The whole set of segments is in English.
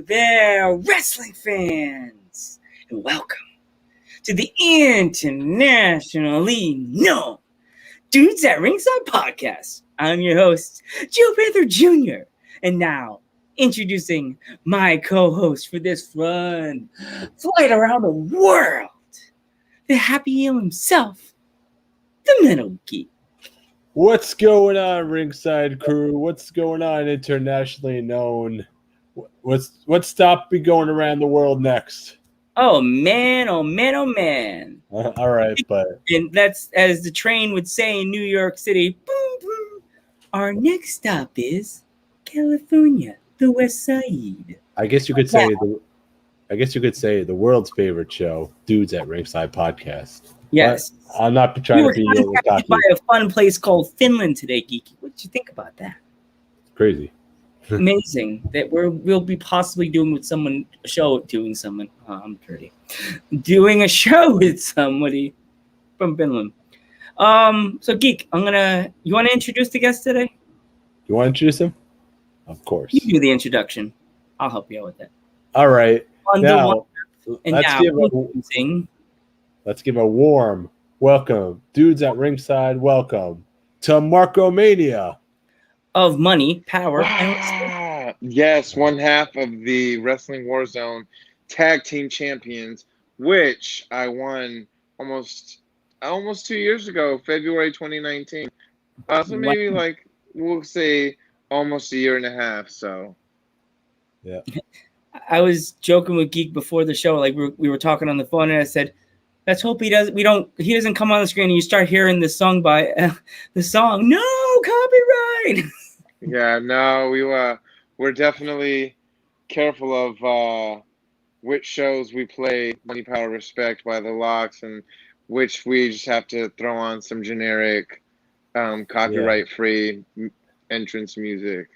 there, wrestling fans, and welcome to the internationally known Dudes at Ringside podcast. I'm your host, Joe Panther Jr., and now introducing my co-host for this fun flight around the world, the happy heel himself, the Metal Geek. What's going on, Ringside crew? What's going on, internationally known? What's stopped me going around the world next? Oh man, oh man, oh man. All right, but And that's, as the train would say in New York City, boom, boom. Our next stop is California, the West Side. I guess you could say the world's favorite show, Dudes at Ringside podcast. Yes. But I'm not trying to be contacted by a fun place called Finland today, Geeky. What did you think about that? Crazy. Amazing that we'll be possibly doing a show with somebody from Finland. So Geek, you want to introduce the guest today? You want to introduce him? Of course. You do the introduction. I'll help you out with that. All right. Let's give a warm welcome, Dudes at Ringside. Welcome to Marco Mania of Money, Power, yes, one half of the Wrestling Warzone Tag Team Champions, which I won almost 2 years ago, February 2019. So maybe we'll say almost a year and a half. So, yeah. I was joking with Geek before the show, like we were talking on the phone, and I said, let's hope he doesn't come on the screen and you start hearing the song no copyright. Yeah, no, we're definitely careful of which shows we play Money, Power, Respect by the Locks, and which we just have to throw on some generic copyright-free entrance music.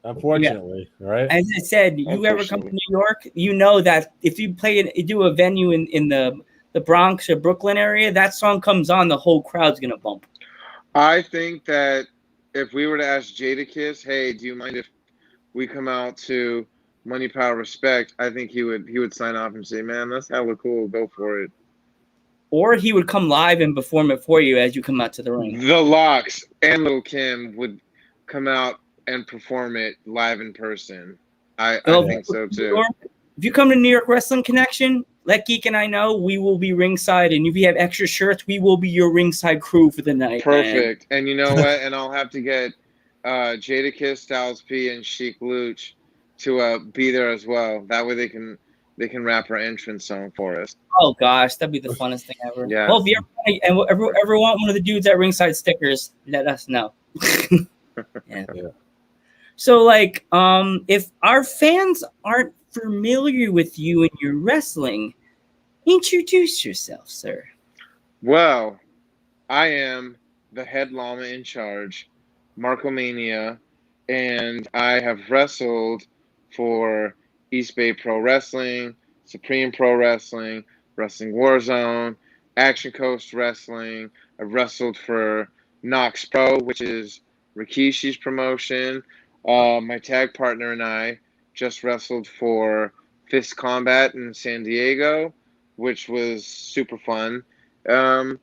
Unfortunately, right? As I said, you ever come to New York, you know that if you do a venue in the Bronx or Brooklyn area, that song comes on, the whole crowd's gonna bump. I think that if we were to ask Jadakiss, hey, do you mind if we come out to Money, Power, Respect, I think he would sign off and say, man, that's hella cool, go for it. Or he would come live and perform it for you as you come out to the ring. The Locks and Lil' Kim would come out and perform it live in person. I think so too. If you come to New York Wrestling Connection, let Geek and I know. We will be ringside, and if you have extra shirts, we will be your ringside crew for the night. Perfect. Man. And you know what? And I'll have to get Jadakiss, Styles P, and Sheik Luch to be there as well. That way they can rap our entrance song for us. Oh gosh, that'd be the funnest thing ever. Yeah. Well, if you ever want one of the Dudes at Ringside stickers, let us know. Yeah. So, if our fans aren't familiar with you and your wrestling, introduce yourself, sir. Well, I am the head llama in charge, Marco Mania, and I have wrestled for East Bay Pro Wrestling, Supreme Pro Wrestling, Wrestling Warzone, Action Coast Wrestling. I've wrestled for Knox Pro, which is Rikishi's promotion. My tag partner and I just wrestled for Fist Combat in San Diego, which was super fun. I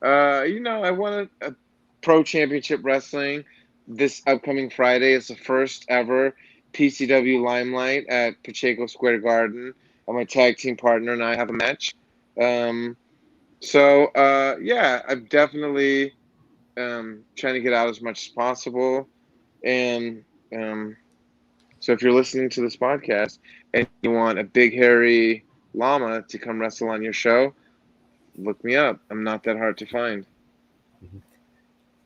won a Pro Championship Wrestling this upcoming Friday. It's the first ever PCW Limelight at Pacheco Square Garden. And my tag team partner and I have a match. I'm definitely trying to get out as much as possible. And so if you're listening to this podcast and you want a big hairy llama to come wrestle on your show, look me up. I'm not that hard to find.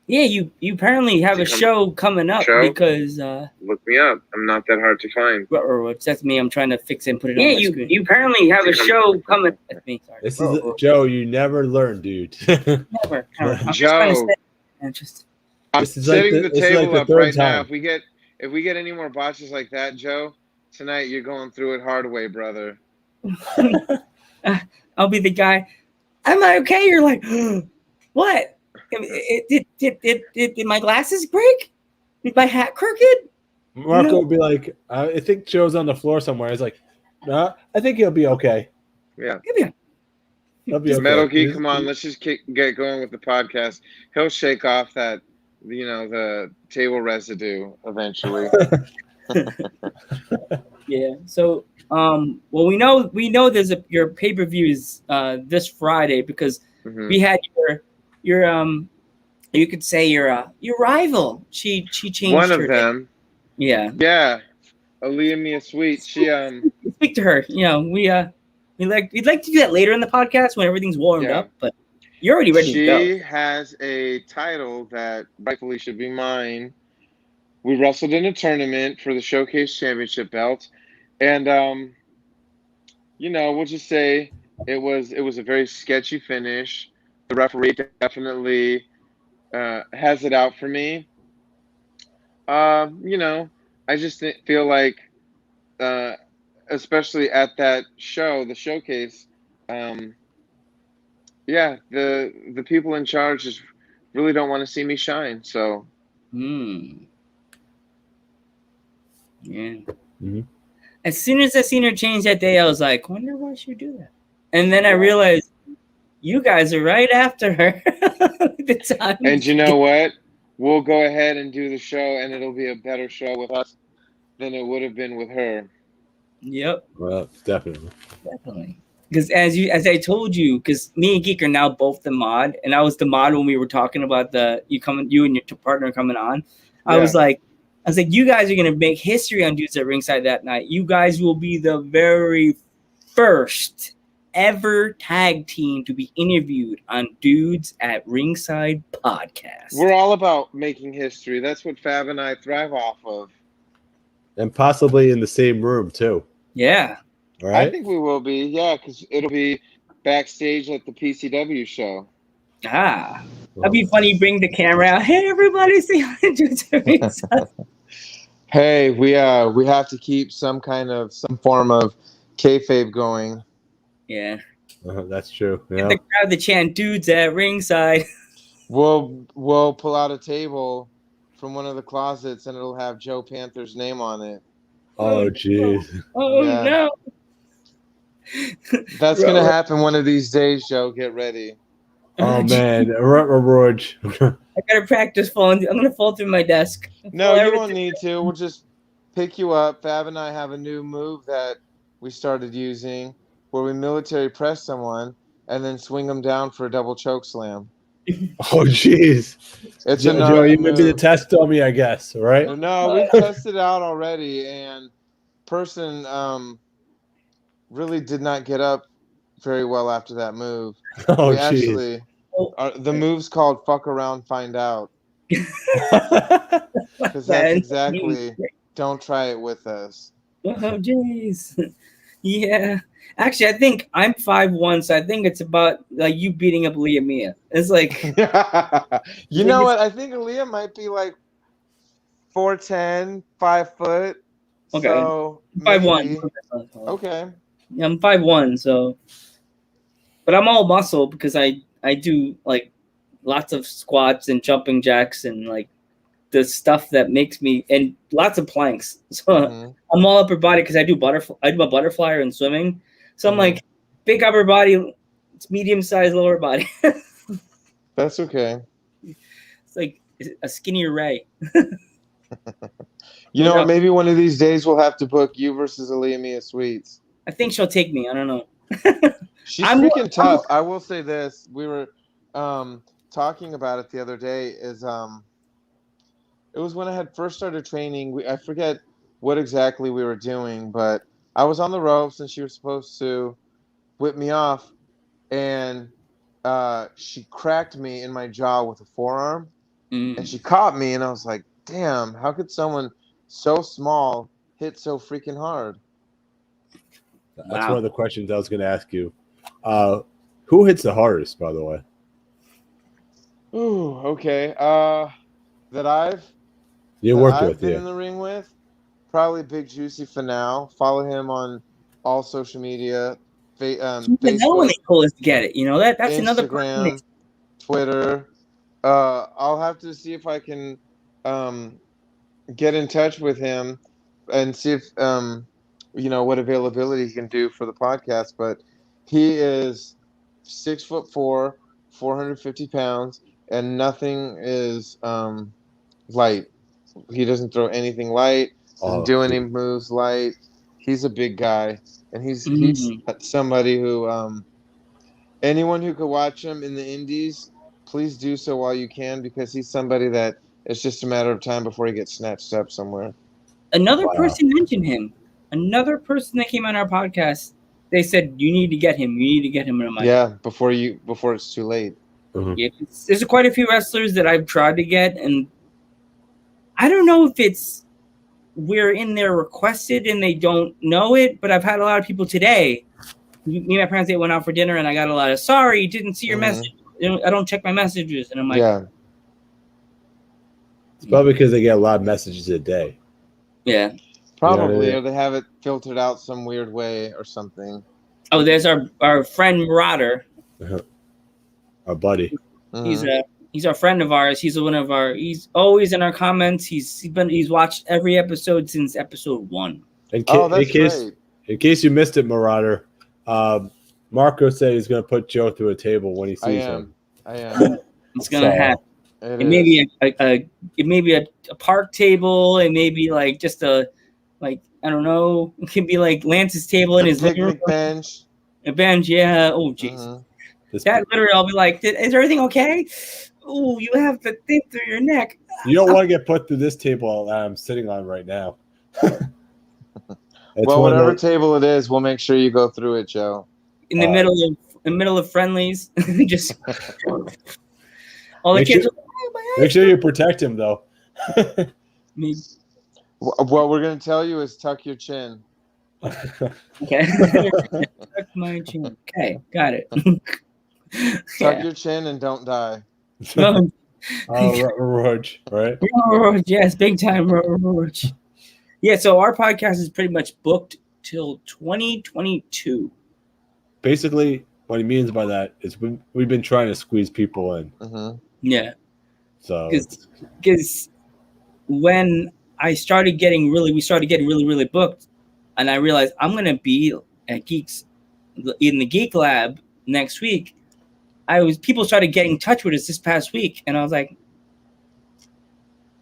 Yeah, you apparently have a show coming up because look me up. I'm not that hard to find. Or that's me. I'm trying to fix it and put it on my screen. You apparently have a show coming. That's me. Sorry. This is Joe. You never learn, dude. Never. Joe. I'm setting the table up right now. If we get any more botches like that, Joe, tonight you're going through it hard way, brother. I'll be the guy. Am I okay? You're like, what? Did my glasses break? Is my hat crooked? Marco No. would be like, I think Joe's on the floor somewhere. He's like, nah, I think he'll be okay. Yeah. Yeah. He'll be okay. Metal Geek, come on, let's just get going with the podcast. He'll shake off that, the table residue eventually. Yeah. So, well, we know there's your pay-per-view is this Friday because Mhm. we had your you could say your rival. She changed One her of them. Yeah. Yeah. Aaliyah Mia Sweet. She Speak to her. We'd like to do that later in the podcast when everything's warmed Yeah. up, but you're already ready to go. She has a title that rightfully should be mine. We wrestled in a tournament for the Showcase Championship belt, and we'll just say it was a very sketchy finish. The referee definitely has it out for me. I just feel like, especially at that show, the Showcase, the people in charge just really don't want to see me shine. So, Yeah. Mhm. As soon as I seen her change that day, I was like, wonder why she would do that. And then I realized you guys are right after her. The time. And you know what? We'll go ahead and do the show, and it'll be a better show with us than it would have been with her. Yep. Well, definitely. Because as I told you, because me and Geek are now both the mod, and I was the mod when we were talking about you and your partner coming on. I was like, you guys are gonna make history on Dudes at Ringside that night. You guys will be the very first ever tag team to be interviewed on Dudes at Ringside podcast. We're all about making history. That's what Fab and I thrive off of. And possibly in the same room, too. Yeah. All right? I think we will be, because it'll be backstage at the PCW show. That'd be funny. Bring the camera out. Hey, everybody, see how Dudes at Ringside. Hey, we have to keep some form of kayfabe going. Yeah. That's true. Yeah. The crowd that chant Dudes at Ringside. We'll pull out a table from one of the closets and it'll have Joe Panther's name on it. Oh, jeez. Oh, Yeah. no. That's going to happen one of these days, Joe. Get ready. Oh, man. Roach. I gotta practice falling. I'm gonna fall through my desk. No, you won't need to. We'll just pick you up. Fab and I have a new move that we started using where we military press someone and then swing them down for a double choke slam. Oh, jeez. It's Joe, you may be the test dummy, I guess, right? No, we've tested it out already, and person really did not get up very well after that move. Oh, we jeez. actually, the move's called "Fuck Around, Find Out." Because that's exactly. Don't try it with us. Oh, jeez. Yeah. Actually, I think I'm 5'1", so I think it's about like you beating up Leah Mia. It's like you know what? I think Aaliyah might be like 4'10", 5 foot. Okay. So 5'1". Okay. Yeah, I'm 5'1", so but I'm all muscle because I do like lots of squats and jumping jacks and like the stuff that makes me and lots of planks. So I'm all upper body because I do a butterflyer in swimming. So I'm like big upper body, it's medium sized lower body. That's okay. It's like a skinnier Ray. You know what? Maybe one of these days we'll have to book you versus Aaliyah Mia Sweets. I think she'll take me. I don't know. She's freaking tough. I will say this. We were talking about it the other day. It was when I had first started training. I forget what exactly we were doing, but I was on the ropes and she was supposed to whip me off, and she cracked me in my jaw with a forearm, and she caught me, and I was like, damn, how could someone so small hit so freaking hard? That's one of the questions I was going to ask you. Who hits the hardest, by the way? Ooh, okay. That I've been in the ring with, probably Big Juicy Finau. Follow him on all social media. Facebook, when they told us to get it, that's Instagram, another problem. Twitter. I'll have to see if I can get in touch with him and see if what availability he can do for the podcast. But he is 6'4", 450 pounds, and nothing is light. He doesn't throw anything light. Doesn't do any moves light. He's a big guy, and he's somebody who anyone who could watch him in the Indies, please do so while you can, because he's somebody that it's just a matter of time before he gets snatched up somewhere. Another person mentioned him. Another person that came on our podcast, they said, you need to get him. You need to get him. And I'm like, yeah, before it's too late. Mm-hmm. Yeah, there's quite a few wrestlers that I've tried to get, and I don't know if it's we're in there requested and they don't know it, but I've had a lot of people today. Me and my parents, they went out for dinner, and I got a lot of, sorry, didn't see your message. I don't check my messages. And I'm like, yeah. It's probably because they get a lot of messages a day. Yeah. Probably, or they have it filtered out some weird way or something. Oh, there's our friend Marauder. Our buddy. He's our friend of ours. He's He's always in our comments. He's watched every episode since episode 1. In case you missed it, Marauder, Marco said he's going to put Joe through a table when he sees him. I am. It's going to happen. It may be a park table. It may be like just I don't know. It can be like Lance's table in his living room. Bench. A bench, yeah. Oh, jeez. That literally, I'll be like, is everything okay? Oh, you have the thing through your neck. You don't want to get put through this table that I'm sitting on right now. Well, whatever table it is, we'll make sure you go through it, Joe. In the middle of friendlies, just all the kids. Make sure you protect him, though. What we're going to tell you is tuck your chin. Okay. Tuck my chin. Okay, got it. Tuck your chin and don't die. Roach, right? Roach, yes, big time Roach. Yeah, so our podcast is pretty much booked till 2022. Basically, what he means by that is we've been trying to squeeze people in. Yeah. So because when we started getting really booked, and I realized I'm gonna be at Geeks in the Geek Lab next week. People started getting in touch with us this past week, and I was like,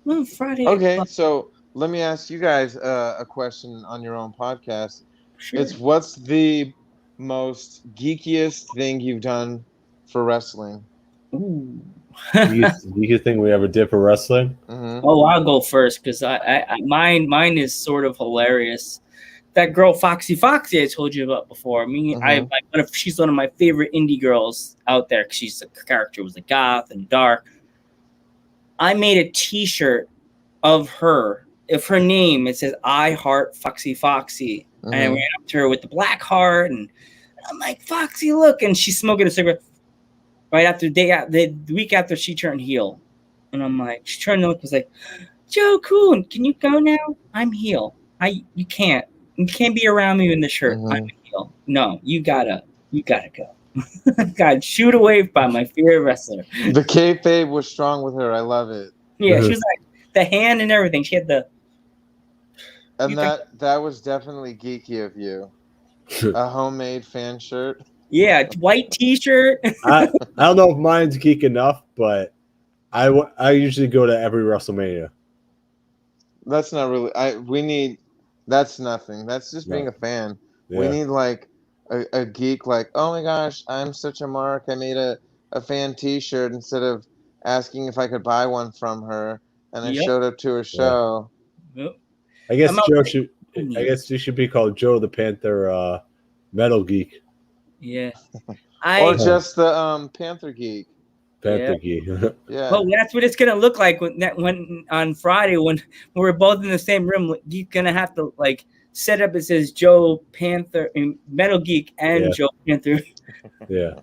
well, Friday. Okay, so let me ask you guys a question on your own podcast. Sure. It's what's the most geekiest thing you've done for wrestling? Ooh. You think we ever did for wrestling? Oh, I'll go first because mine is sort of hilarious. That girl Foxy I told you about before. She's one of my favorite indie girls out there. She's a character, was a goth and dark. I made a T-shirt of her. If her name, it says "I Heart Foxy," and I ran up to her with the black heart, and I'm like, "Foxy, look!" And she's smoking a cigarette. Right after the week after she turned heel, and I'm like, she turned to look, was like, Joe Coon, can you go now? I'm heel. You can't be around me in the shirt. I'm heel. No, you gotta go. God, shoot away by my favorite wrestler. The kayfabe was strong with her. I love it. Yeah, she was like the hand and everything. She had the. And that was definitely geeky of you. A homemade fan shirt. Yeah, white T-shirt. I don't know if mine's geek enough, but I usually go to every WrestleMania. That's not really. That's nothing. That's just being a fan. Yeah. We need like a geek. Like, oh my gosh, I'm such a mark. I made a fan T-shirt instead of asking if I could buy one from her, and I showed up to her show. Yep. I guess you should be called Joe the Panther Metal Geek. Yeah. Or just the Panther Geek. Panther Geek. Yeah. Well, that's what it's gonna look like when on Friday when we're both in the same room. You're gonna have to like set up. It says Joe Panther and Metal Geek and Joe Panther. Yeah.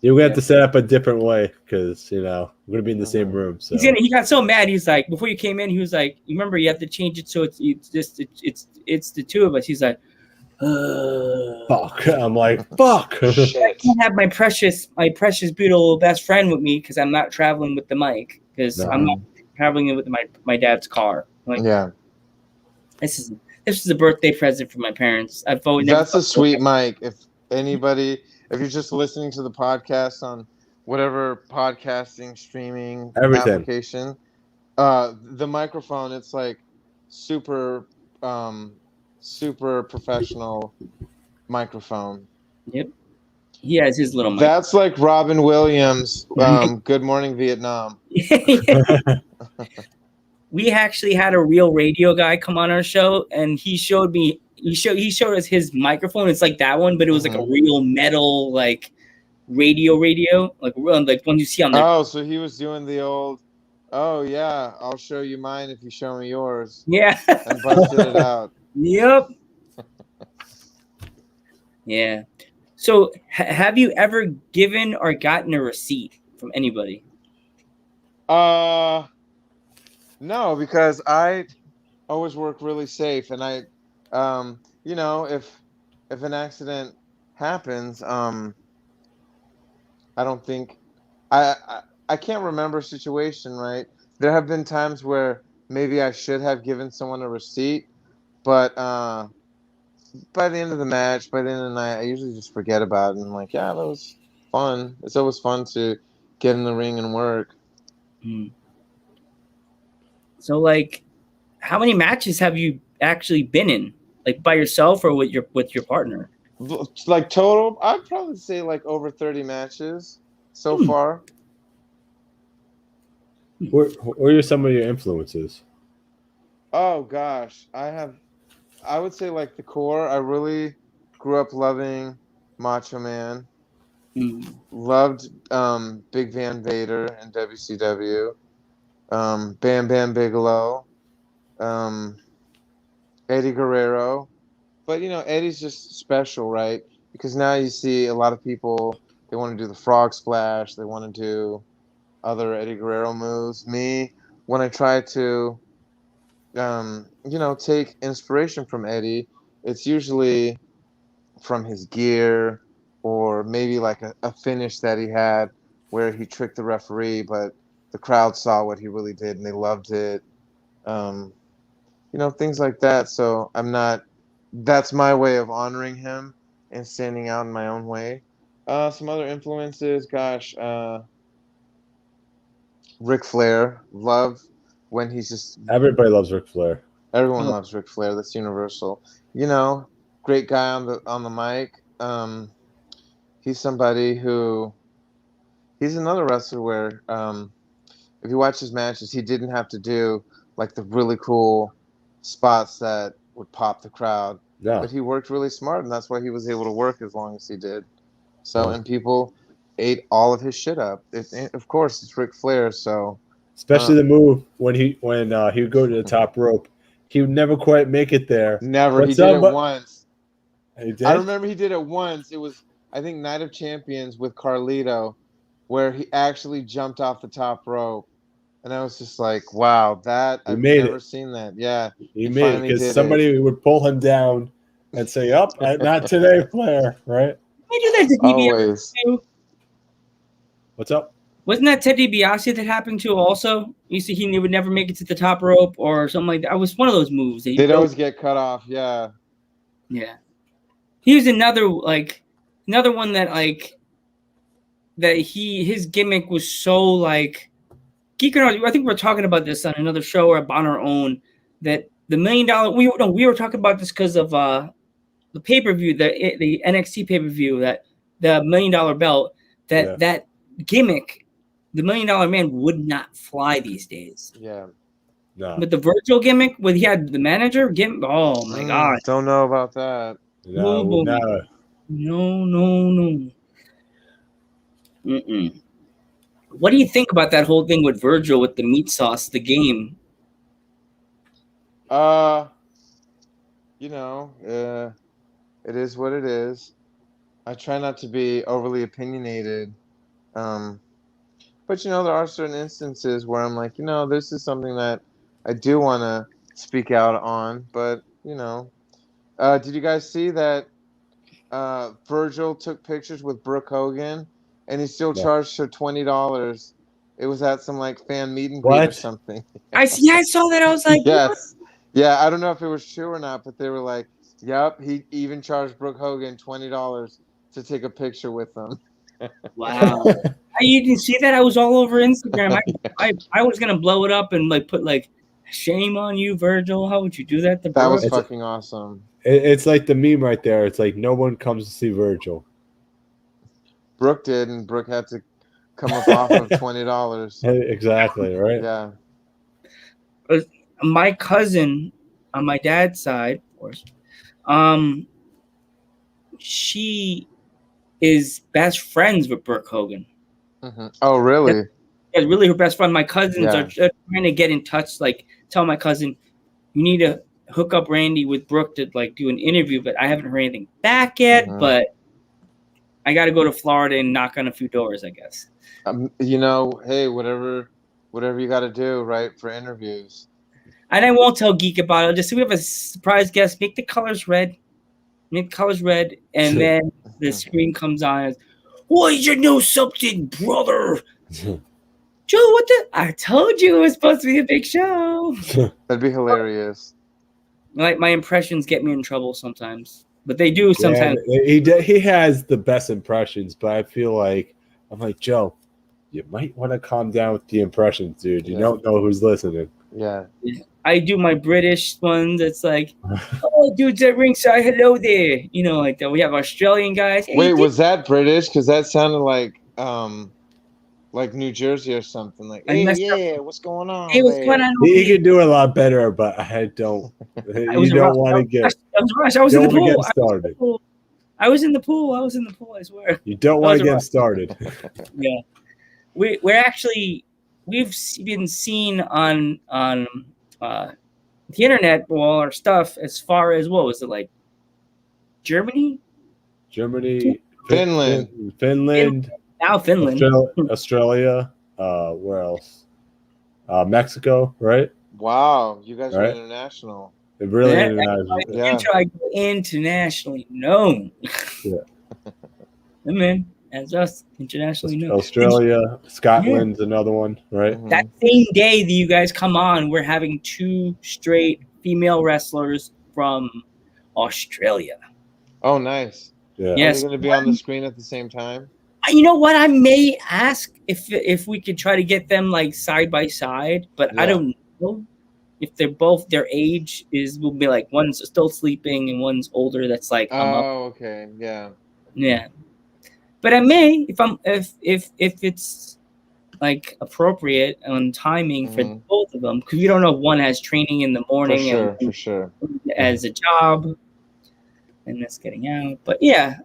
You're gonna have to set up a different way because we're gonna be in the same room. So he got so mad. He's like, before you came in, he was like, "You remember you have to change it so it's the two of us." He's like, fuck. I'm like, fuck. I can't have my precious beautiful best friend with me because I'm not traveling with the mic because I'm not traveling with my dad's car. Like, Yeah. this is a birthday present for my parents. I've always never. That's a sweet mic. If you're just listening to the podcast on whatever podcasting streaming Everything. application, the microphone, it's like super, super professional microphone. Yep. He has his little mic. That's like Robin Williams, Good Morning Vietnam. We actually had a real radio guy come on our show, and he showed us his microphone. It's like that one, but it was like a real metal like radio, like one you see on the. Oh, so he was doing the old. Oh yeah, I'll show you mine if you show me yours. Yeah. And busted it out. Yep. Yeah. So, have you ever given or gotten a receipt from anybody? No, because I always work really safe, and I, if an accident happens, I don't think I can't remember a situation, right? There have been times where maybe I should have given someone a receipt, but by the end of the match, by the end of the night, I usually just forget about it and I'm like, yeah, that was fun. It's always fun to get in the ring and work. So, like, how many matches have you actually been in, like by yourself or with your partner? Like total, I'd probably say like over 30 matches so far. What are some of your influences? Oh gosh, I would say like the core. I really grew up loving Macho Man. Loved Big Van Vader and WCW. Bam Bam Bigelow. Eddie Guerrero. But Eddie's just special, right? Because now you see a lot of people, they want to do the frog splash, they want to do other Eddie Guerrero moves. Me, when I try to take inspiration from Eddie, it's usually from his gear or maybe like a finish that he had where he tricked the referee, but the crowd saw what he really did and they loved it. Things like that. So that's my way of honoring him and standing out in my own way. Some other influences, gosh, Ric Flair. Love when he's just... Everybody loves Ric Flair. Everyone loves Ric Flair. That's universal. Great guy on the mic. He's somebody who... He's another wrestler where if you watch his matches, he didn't have to do like the really cool spots that would pop the crowd. Yeah. But he worked really smart, and that's why he was able to work as long as he did. So, and people ate all of his shit up. Of course, it's Ric Flair, so... Especially the move when he would go to the top rope. He would never quite make it there. Never. He did it once. He did? I remember he did it once. It was, I think, Night of Champions with Carlito, where he actually jumped off the top rope. And I was just like, wow, I've never seen that. Yeah. He made it because somebody would pull him down and say, not today, Flair, right? They do that to Always. too. What's up? Wasn't that Ted DiBiase that happened to also? You see, he would never make it to the top rope or something like that. It was one of those moves. They'd always get cut off, yeah. Yeah. He was another one that his gimmick was so like... Geek and I think we were talking about this on another show or on our own, that the $1 million... We were talking about this because of the pay-per-view, the NXT pay-per-view, that the $1 million belt, that gimmick, the $1 million man would not fly these days. Yeah. No. But the Virgil gimmick, when he had the manager gimmick, oh my god. Don't know about that. No. No. Mm-mm. What do you think about that whole thing with Virgil with the meat sauce, the game? It is what it is. I try not to be overly opinionated. But there are certain instances where I'm like, this is something that I do want to speak out on. But, did you guys see that Virgil took pictures with Brooke Hogan and he still charged her $20 It was at some like fan meet and greet or What? something. I saw that. I was like, what? Yes. Yeah, I don't know if it was true or not, but they were like, "Yep, he even charged Brooke Hogan $20 to take a picture with them." Wow. You didn't see that? I was all over Instagram. I was gonna blow it up and like put like shame on you, Virgil. How would you do that to That was Brooke? fucking awesome. It's like the meme right there. It's like no one comes to see Virgil. Brooke did, and Brooke had to come up off of $20. Exactly, right? Yeah. My cousin on my dad's side, of course, she is best friends with Brooke Hogan. Oh, really? That's really her best friend. My cousins Yeah. are trying to get in touch, like tell my cousin, you need to hook up Randy with Brooke to like do an interview, but I haven't heard anything back yet. But I got to go to Florida and knock on a few doors, I guess. You know, hey, whatever you got to do, right, for interviews. And I won't tell Geek about it. I'll just say we have a surprise guest. Make the colors red. And then the screen comes on. Why did you know something, brother? Joe, what the? I told you it was supposed to be a big show. That'd be hilarious. Like my impressions get me in trouble sometimes, but they do sometimes. Yeah, he has the best impressions, but I feel like I'm like, Joe, you might want to calm down with the impressions, dude. You don't know who's listening. Yeah. I do my British ones. It's like, oh, dudes at ringside, hello there. You know, like that. We have Australian guys. Hey, Wait, was that British? Because that sounded like New Jersey or something. Like, hey, yeah, what's going on? Hey, what's going on? He can do a lot better, but I don't. You don't want to get. I was in the pool. Started. I was in the pool. I swear. You don't want to get started. Yeah, we've been seen on the internet, all our stuff, as far as what was it, like Germany, Finland, now Finland, Australia, where else? Mexico, right? Wow, you guys are international. Really international. Internationally known. Yeah. Man, as us internationally known. Australia, Scotland's another one, right? That same day that you guys come on, we're having 2 straight female wrestlers from Australia. Oh, nice. Yeah. Yes. Are they going to be on the screen at the same time? You know what? I may ask if we could try to get them like side by side, but I don't know if they're both their age will be like one's still sleeping and one's older. That's like okay, yeah. But I may if it's like appropriate on timing for both of them, because we don't know if one has training in the morning for sure as a job and that's getting out. But yeah,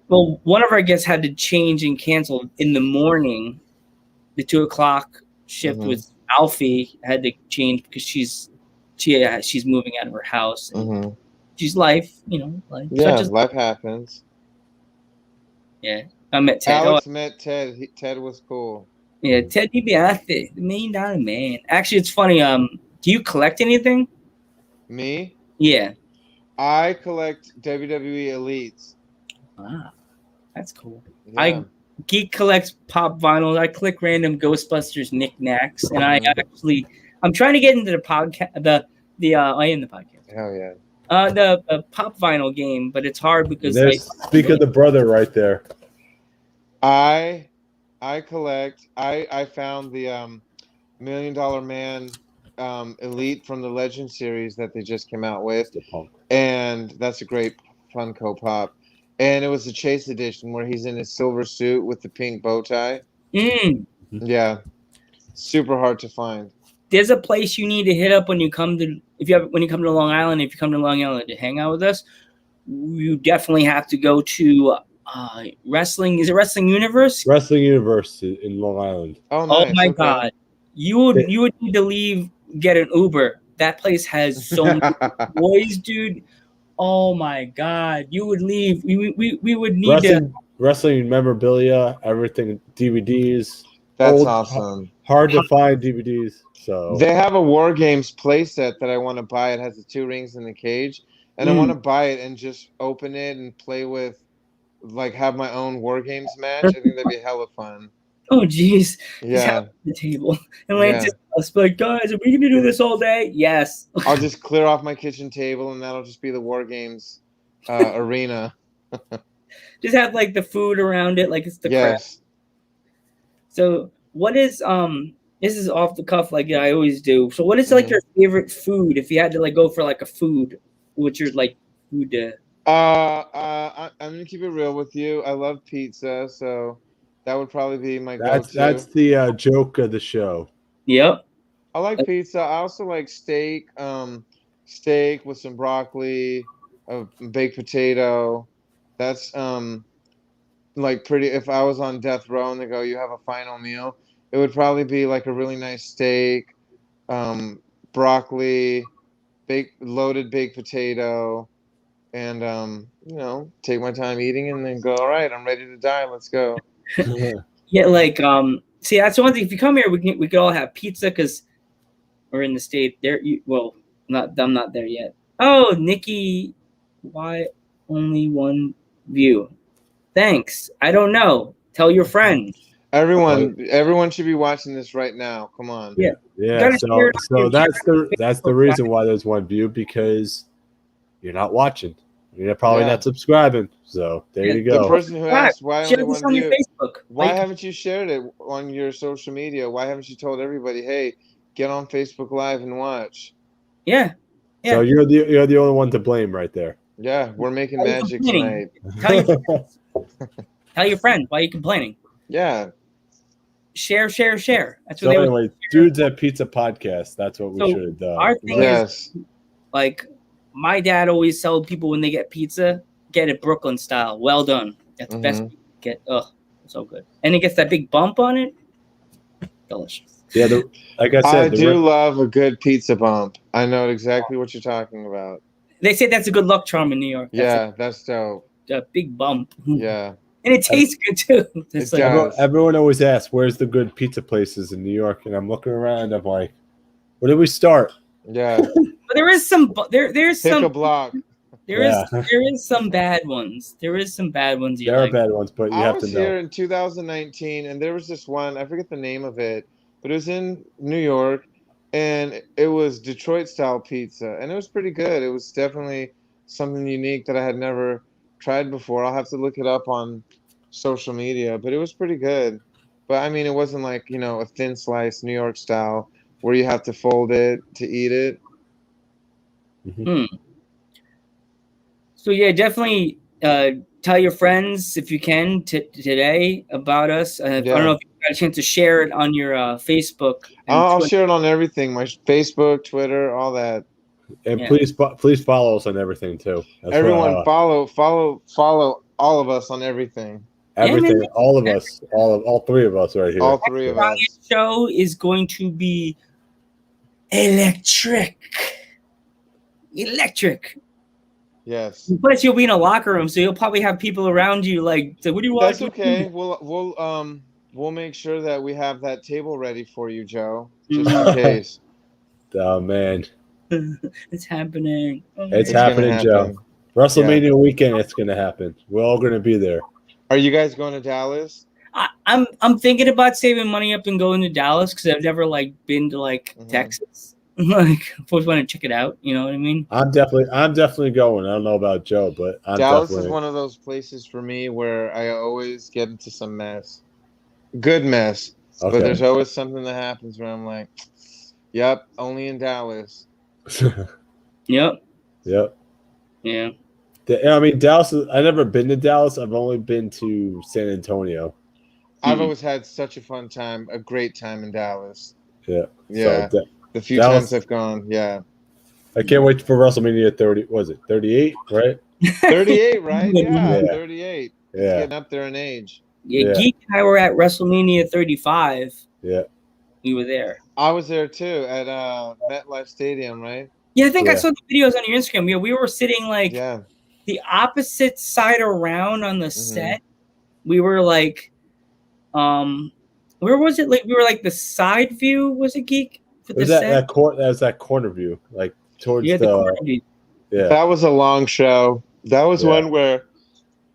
well, one of our guests had to change and cancel in the morning. The 2:00 shift with Alfie had to change because she's moving out of her house. She's life, life. Yeah, life happens. Yeah, I met Ted. Alex met Ted. Ted was cool. Yeah, Ted DiBiase, the $1 million man. Actually, it's funny. Do you collect anything? Me? Yeah. I collect WWE Elites. Ah, that's cool. Yeah. Geek collects pop vinyls. I collect random Ghostbusters knickknacks, and I'm trying to get into the podcast. I am the podcast. Hell yeah. The pop vinyl game, but it's hard because speak of the brother right there. I collect. I found the $1 Million Man Elite from the Legend series that they just came out with, and that's a great Funko Pop. And it was the Chase edition where he's in his silver suit with the pink bow tie. Yeah, super hard to find. There's a place you need to hit up when you come to Long Island. If you come to Long Island to hang out with us, you definitely have to go to wrestling. Is it Wrestling Universe? Wrestling Universe in Long Island. Oh, nice. Oh my God! You would need to get an Uber. That place has so many boys, dude. Oh my God! You would leave. We would need wrestling memorabilia, everything, DVDs. That's awesome. Hard to find DVDs. So they have a War Games playset that I want to buy. It has the 2 rings in the cage, and I want to buy it and just open it and play with, like, have my own War Games match. I think that'd be hella fun. Oh, jeez. Just Yeah. have the table. And Lance Yeah. just us like, guys, are we gonna do this all day? Yes. I'll just clear off my kitchen table, and that'll just be the War Games arena. Just have like the food around it, like it's the crap. Yes. So what is this is off the cuff like I always do. So what is like your favorite food if you had to like go for like a food? What's your like food I'm gonna keep it real with you. I love pizza, so that would probably be my go-to. That's the joke of the show. Yep. I like pizza. I also like steak. Steak with some broccoli, a baked potato. That's like pretty. If I was on death row and they go, "You have a final meal," it would probably be like a really nice steak, broccoli, loaded baked potato, and take my time eating and then go. All right, I'm ready to die. Let's go. Yeah, like see that's one thing. If you come here, we could all have pizza because we're in the state. I'm not there yet. Oh, Nikki, why only one view? Thanks. I don't know. Tell your friend. Everyone should be watching this right now. Come on. Yeah. Yeah. So that's the reason why there's one view, because you're not watching. You're probably not subscribing. So there you go. The person who asked why only one on view. Your Facebook. Why haven't you shared it on your social media? Why haven't you told everybody, hey, get on Facebook Live and watch? Yeah. So you're the only one to blame right there. Yeah, we're making magic tonight. Tell your friend. Why are you complaining? Yeah. Share. That's what so anyway, Dudes at Pizza Podcast. That's what we should have done. Our thing is, like, my dad always told people when they get pizza, get it Brooklyn style. Well done. That's the best you get. So good. And it gets that big bump on it. Delicious. Yeah, like I said, I do love a good pizza bump. I know exactly what you're talking about. They say that's a good luck charm in New York. That's dope. A big bump. Yeah. And it tastes good too. Everyone always asks, where's the good pizza places in New York? And I'm looking around, I'm like, where did we start? Yeah. But there is some there's Pick some a block. There is some bad ones. There is some bad ones. There are bad ones, but you have to know. I was here in 2019, and there was this one, I forget the name of it, but it was in New York, and it was Detroit-style pizza, and it was pretty good. It was definitely something unique that I had never tried before. I'll have to look it up on social media, but it was pretty good. But, I mean, it wasn't like, a thin slice New York style where you have to fold it to eat it. So yeah, definitely tell your friends if you can today about us. I don't know if you got a chance to share it on your Facebook. I'll share it on everything: my Facebook, Twitter, all that. And please follow us on everything too. That's everyone follow all of us on everything. Everything, all of us, all three of us right here. All three of us. The show is going to be electric. Yes. Plus, you'll be in a locker room, so you'll probably have people around you. Like, so what do you want? That's okay. We'll make sure that we have that table ready for you, Joe, just in case. Oh man, it's happening. It's happening, Joe. WrestleMania weekend, it's gonna happen. We're all gonna be there. Are you guys going to Dallas? I'm thinking about saving money up and going to Dallas because I've never been to Texas. I always want to check it out. You know what I mean? I'm definitely going. I don't know about Joe, but Dallas is one of those places for me where I always get into some mess. Good mess. Okay. But there's always something that happens where I'm like, yep, only in Dallas. Yep. Yeah. I mean, Dallas. I've never been to Dallas. I've only been to San Antonio. I've always had such a fun time, a great time in Dallas. Yeah. So, the few times I've gone, I can't wait for WrestleMania 30. Was it 38? Right? 38, right? Yeah, 38. Yeah. It's getting up there in age. Yeah, Geek and I were at WrestleMania 35. Yeah. We were there. I was there too at MetLife Stadium, right? Yeah, I think I saw the videos on your Instagram. Yeah, we were sitting the opposite side around on the set. We were where was it? We were the side view. Was it, Geek? That was that corner view, towards the corner view. Yeah. That was a long show. That was one where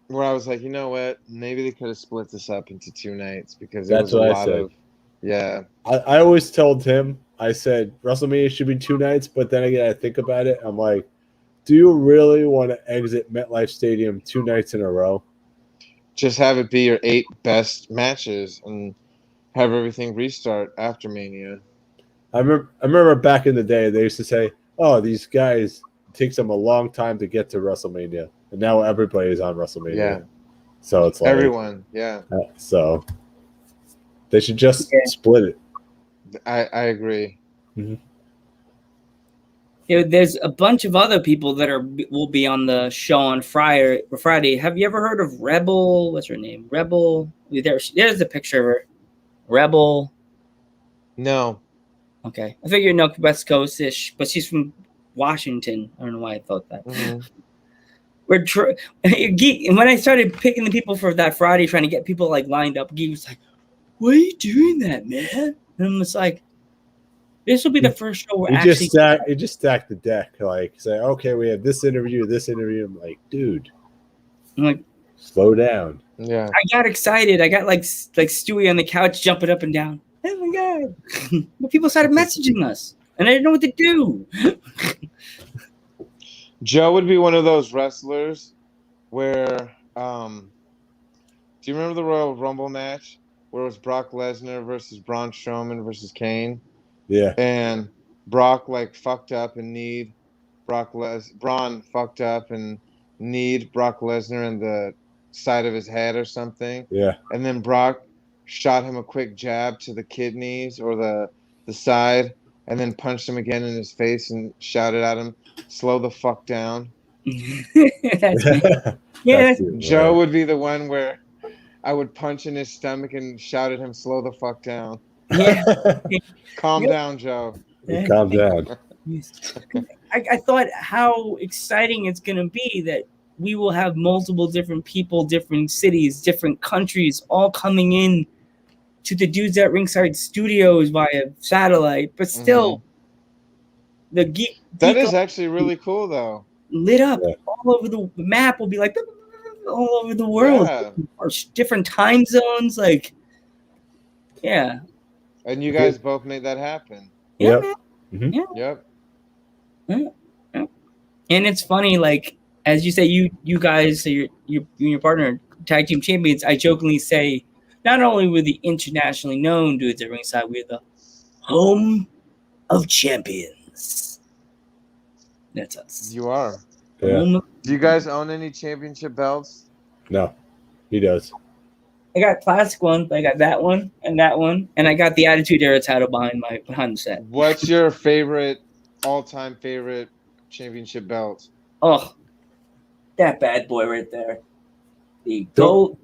where I was like, you know what? Maybe they could have split this up into 2 nights because it That's was a what I lot said. of, yeah. I always told him, I said WrestleMania should be 2 nights, but then again, I think about it. I'm like, do you really want to exit MetLife Stadium 2 nights in a row? Just have it be your 8 best matches and have everything restart after Mania. I remember back in the day, they used to say, "Oh, these guys it takes them a long time to get to WrestleMania," and now everybody's on WrestleMania. Yeah. So it's like Everyone, yeah. So they should just split it. I agree. There's a bunch of other people that will be on the show on Friday. Have you ever heard of Rebel? What's her name? Rebel. There's a picture of her. Rebel. No. Okay, I figure no West Coast-ish, but she's from Washington. I don't know why I thought that. Mhm. When I started picking the people for that Friday, trying to get people like lined up, Geek was like, "Why are you doing that, man?" And I'm just like, "This will be the first show we're You actually." just stack the deck, like say, "Okay, we have this interview. I'm like, dude, I'm like, slow down. Yeah. I got excited. I got like Stewie on the couch jumping up and down. Oh my god! But people started messaging us, and I didn't know what to do. Joe would be one of those wrestlers where do you remember the Royal Rumble match where it was Brock Lesnar versus Braun Strowman versus Kane? Yeah, And Brock like fucked up and kneed Braun fucked up and kneed Brock Lesnar in the side of his head or something. yeah, And then Brock shot him a quick jab to the kidneys or the side and then punched him again in his face and shouted at him, "Slow the fuck down." That's me. Yeah, That's it, Joe right. would be the one where I would punch in his stomach and shout at him, "Slow the fuck down. yeah. Calm Yep. down, Joe." Calm down. I thought how exciting it's going to be that we will have multiple different people, different cities, different countries, all coming in to the Dudes at Ringside Studios via satellite. But still, the geek That is actually really cool, though. lit up Yeah. all over the map. Will be like all over the world, Yeah. or different time zones. Like, yeah, And you guys both made that happen. yeah, Yep. man. Yep. And it's funny, like as you say, you guys, so you and your partner, tag team champions. I jokingly say, not only were the internationally known Dudes at Ringside, we're the home of champions. That's us. You are. Yeah. Home of- Do you guys own any championship belts? No, he does. I got classic one, but I got that one, and I got the Attitude Era title behind the set. What's your all-time favorite championship belt? Oh, that bad boy right there. The eagle,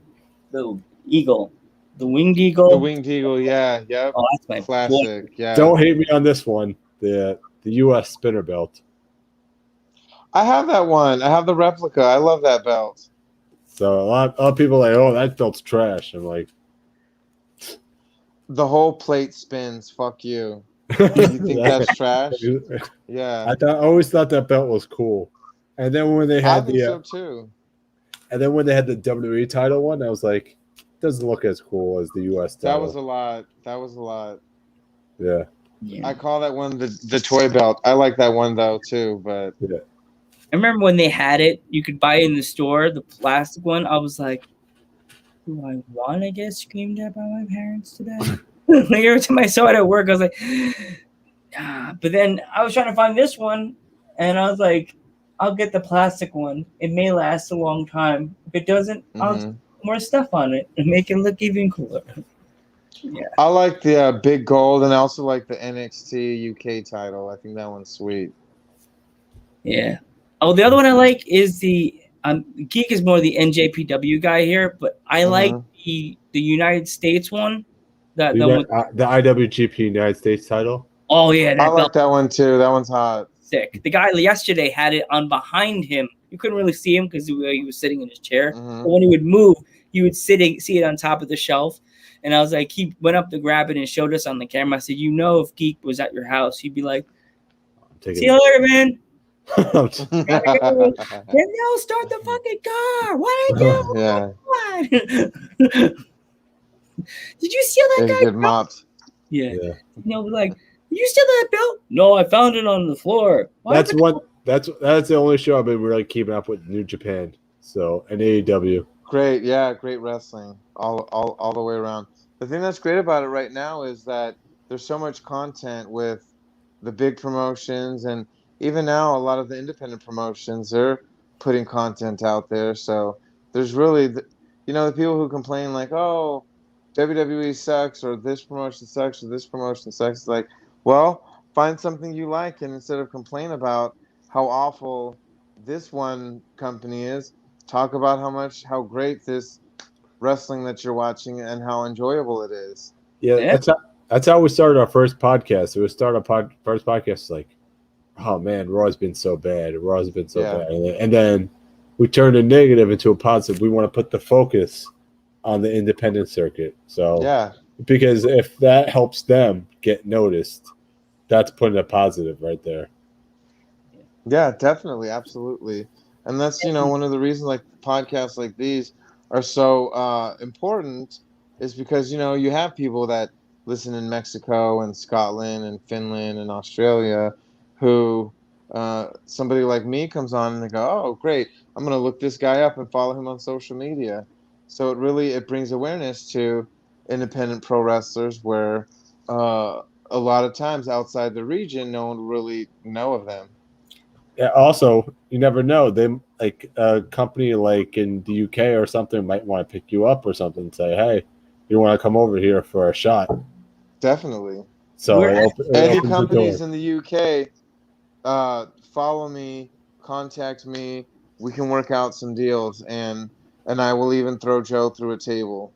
the winged eagle. The Winged Eagle, yeah. Yep. Oh, that's my boy. Classic, yeah. Don't hate me on this one. The U.S. spinner belt. I have that one. I have the replica. I love that belt. So a lot of people are like, "Oh, that belt's trash." I'm like, The whole plate spins. Fuck you. You think that's trash? Yeah. I always thought that belt was cool. And then when they I had think so too. and then when they had the WWE title one, I was like, doesn't look as cool as the US title. That was a lot. Yeah. Yeah. I call that one the toy belt. I like that one though too, but I remember when they had it, you could buy it in the store, the plastic one. I was like, do I want to get screamed at by my parents today? Like every time I saw it at work, I was like, ah. But then I was trying to find this one, and I was like, I'll get the plastic one. It may last a long time. If it doesn't, I'll put more stuff on it and make it look even cooler. Yeah. I like the big gold, and I also like the NXT UK title. I think that one's sweet. Yeah. Oh, the other one I like is the Geek is more the NJPW guy here, but I like the United States one. The IWGP United States title. Oh yeah, I like that one too. That one's hot. Sick. The guy yesterday had it on behind him. You couldn't really see him because he was sitting in his chair. But when he would move, you would see it on top of the shelf. And I was like, he went up to grab it and showed us on the camera. I said, if Geek was at your house, he'd be like, "See you later, man." Then they'll start the fucking car. What I do? Yeah, What? Did you steal that they guy? get mopped. Yeah. Yeah. Like, did you steal that belt? No, I found it on the floor. Why That's would- one. That's the only show I've been really keeping up with, New Japan. So and AEW. Great, yeah, great wrestling all the way around. The thing that's great about it right now is that there's so much content with the big promotions, and even now a lot of the independent promotions, they're putting content out there. So there's really, the people who complain like, oh, WWE sucks, or this promotion sucks, or this promotion sucks. It's like, well, find something you like, and instead of complain about how awful this one company is, talk about how great this wrestling that you're watching and how enjoyable it is. Yeah, Yeah. that's how we started our first podcast. We started our first podcast like, oh man, Raw's been so bad. Raw's been so Yeah. bad, and then we turned a negative into a positive. We want to put the focus on the independent circuit. So Yeah, because if that helps them get noticed, that's putting a positive right there. yeah, definitely, absolutely. And that's, one of the reasons like podcasts like these are so important is because, you have people that listen in Mexico and Scotland and Finland and Australia who somebody like me comes on and they go, oh, great, I'm going to look this guy up and follow him on social media. So it brings awareness to independent pro wrestlers where a lot of times outside the region, no one really know of them. Yeah, also, you never know. They like a company like in the UK or something might want to pick you up or something and say, "Hey, you want to come over here for a shot?" Definitely. So We're it Any opens the companies door. in the UK, follow me, contact me. We can work out some deals, and I will even throw Joe through a table.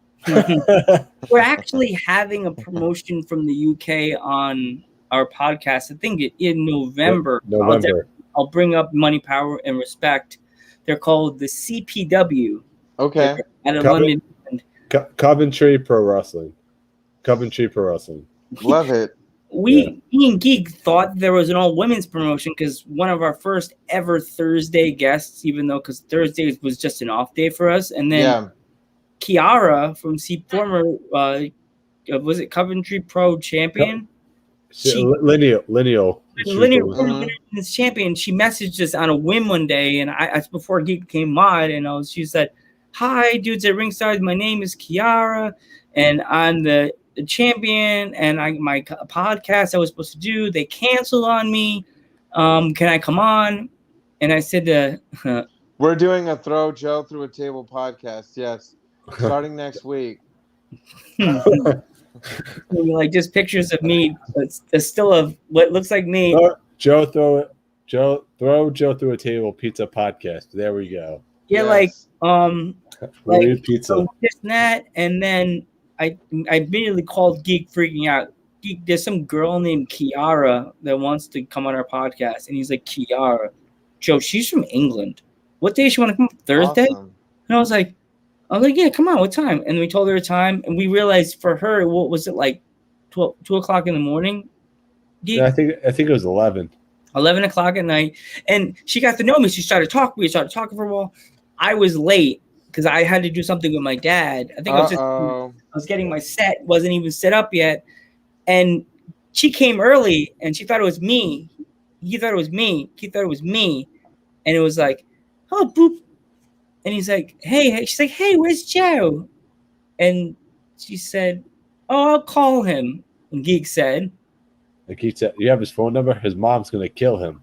We're actually having a promotion from the UK on our podcast. I think in November. November. I'll bring up Money, Power, and Respect. They're called the CPW. Okay. Out of Coven- London. Coventry Pro Wrestling. Coventry Pro Wrestling. Love it. Me and Geek thought there was an all women's promotion because one of our first ever Thursday guests, even though because Thursday was just an off day for us, and then Yeah. Kiara from former was it Coventry Pro champion? Lineal. Linear Mhm. Women's champion. She messaged us on a whim one day, and I before Geek became mod, and she said, "Hi, dudes at ringside. My name is Kiara, and I'm the champion. And my podcast I was supposed to do, they canceled on me. Can I come on?" And I said, We're doing a Throw Joe Through a Table podcast. Yes. Starting next week. like just pictures of me, but still of what looks like me. Throw Joe through a table pizza podcast. There we go. Yeah, Yes. We'll eat pizza. So just that, and then I immediately called Geek, freaking out. Geek, there's some girl named Kiara that wants to come on our podcast, and he's like, Kiara, Joe, she's from England. What day she want to come? Thursday? Awesome. And I was like, yeah, come on, what time? And we told her a time, and we realized for her, what was it like, 2 o'clock in the morning? Geek? Yeah, I think it was 11. 11 o'clock at night, and she got to know me. She started talking. We started talking for a while. I was late because I had to do something with my dad. I think I was getting my set, wasn't even set up yet, and she came early, and she thought it was me. He thought it was me. He thought it was me, and it was like, oh, boop, and he's like, hey. She's like, hey, where's Joe? And she said, oh, I'll call him. And Geek said, Like he said, you have his phone number? His mom's going to kill him.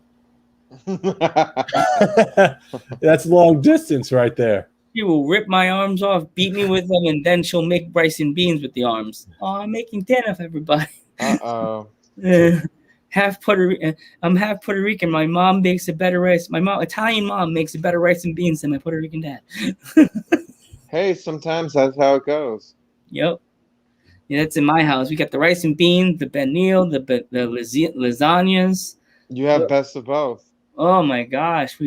That's long distance right there. she will rip my arms off, beat me with them, and then she'll make rice and beans with the arms. Oh, I'm making dinner for everybody. Uh-oh. Half Puerto Rican. I'm half Puerto Rican. My mom makes a better rice. My Italian mom makes a better rice and beans than my Puerto Rican dad. Hey, sometimes that's how it goes. Yep. Yeah, that's in my house. We got the rice and beans, the benil, the lasagnas. You have best of both. Oh my gosh,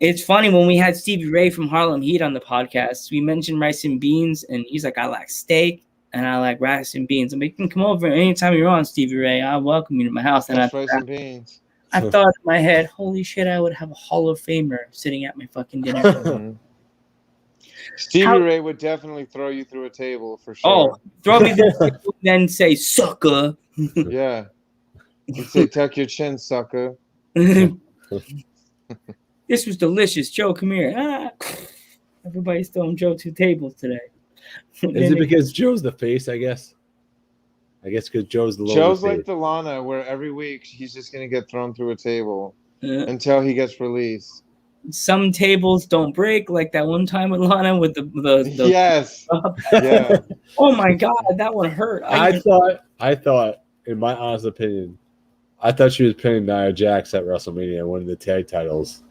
it's funny when we had Stevie Ray from Harlem Heat on the podcast. We mentioned rice and beans, and he's like, "I like steak and I like rice and beans." And we can come over anytime you're on, Stevie Ray. I'll welcome you to my house. And That's rice and beans. I thought in my head, holy shit, I would have a Hall of Famer sitting at my fucking dinner table. Mhm. Stevie Ray would definitely throw you through a table for Oh, sure. throw me the table, then say, sucker. Yeah. He'd say, tuck your chin, sucker. This was delicious. Joe, come here. Ah. Everybody's throwing Joe 2 tables today. Is it because Joe's the face, I guess? I guess because Joe's the Joe's face. like the Lana, where every week he's just going to get thrown through a table Uh, until he gets released. some tables don't break, like that one time with Lana with the Yes. Yeah. Oh my god, that one hurt. I thought, in my honest opinion, I thought she was pinning Nia Jax at WrestleMania, winning the tag titles.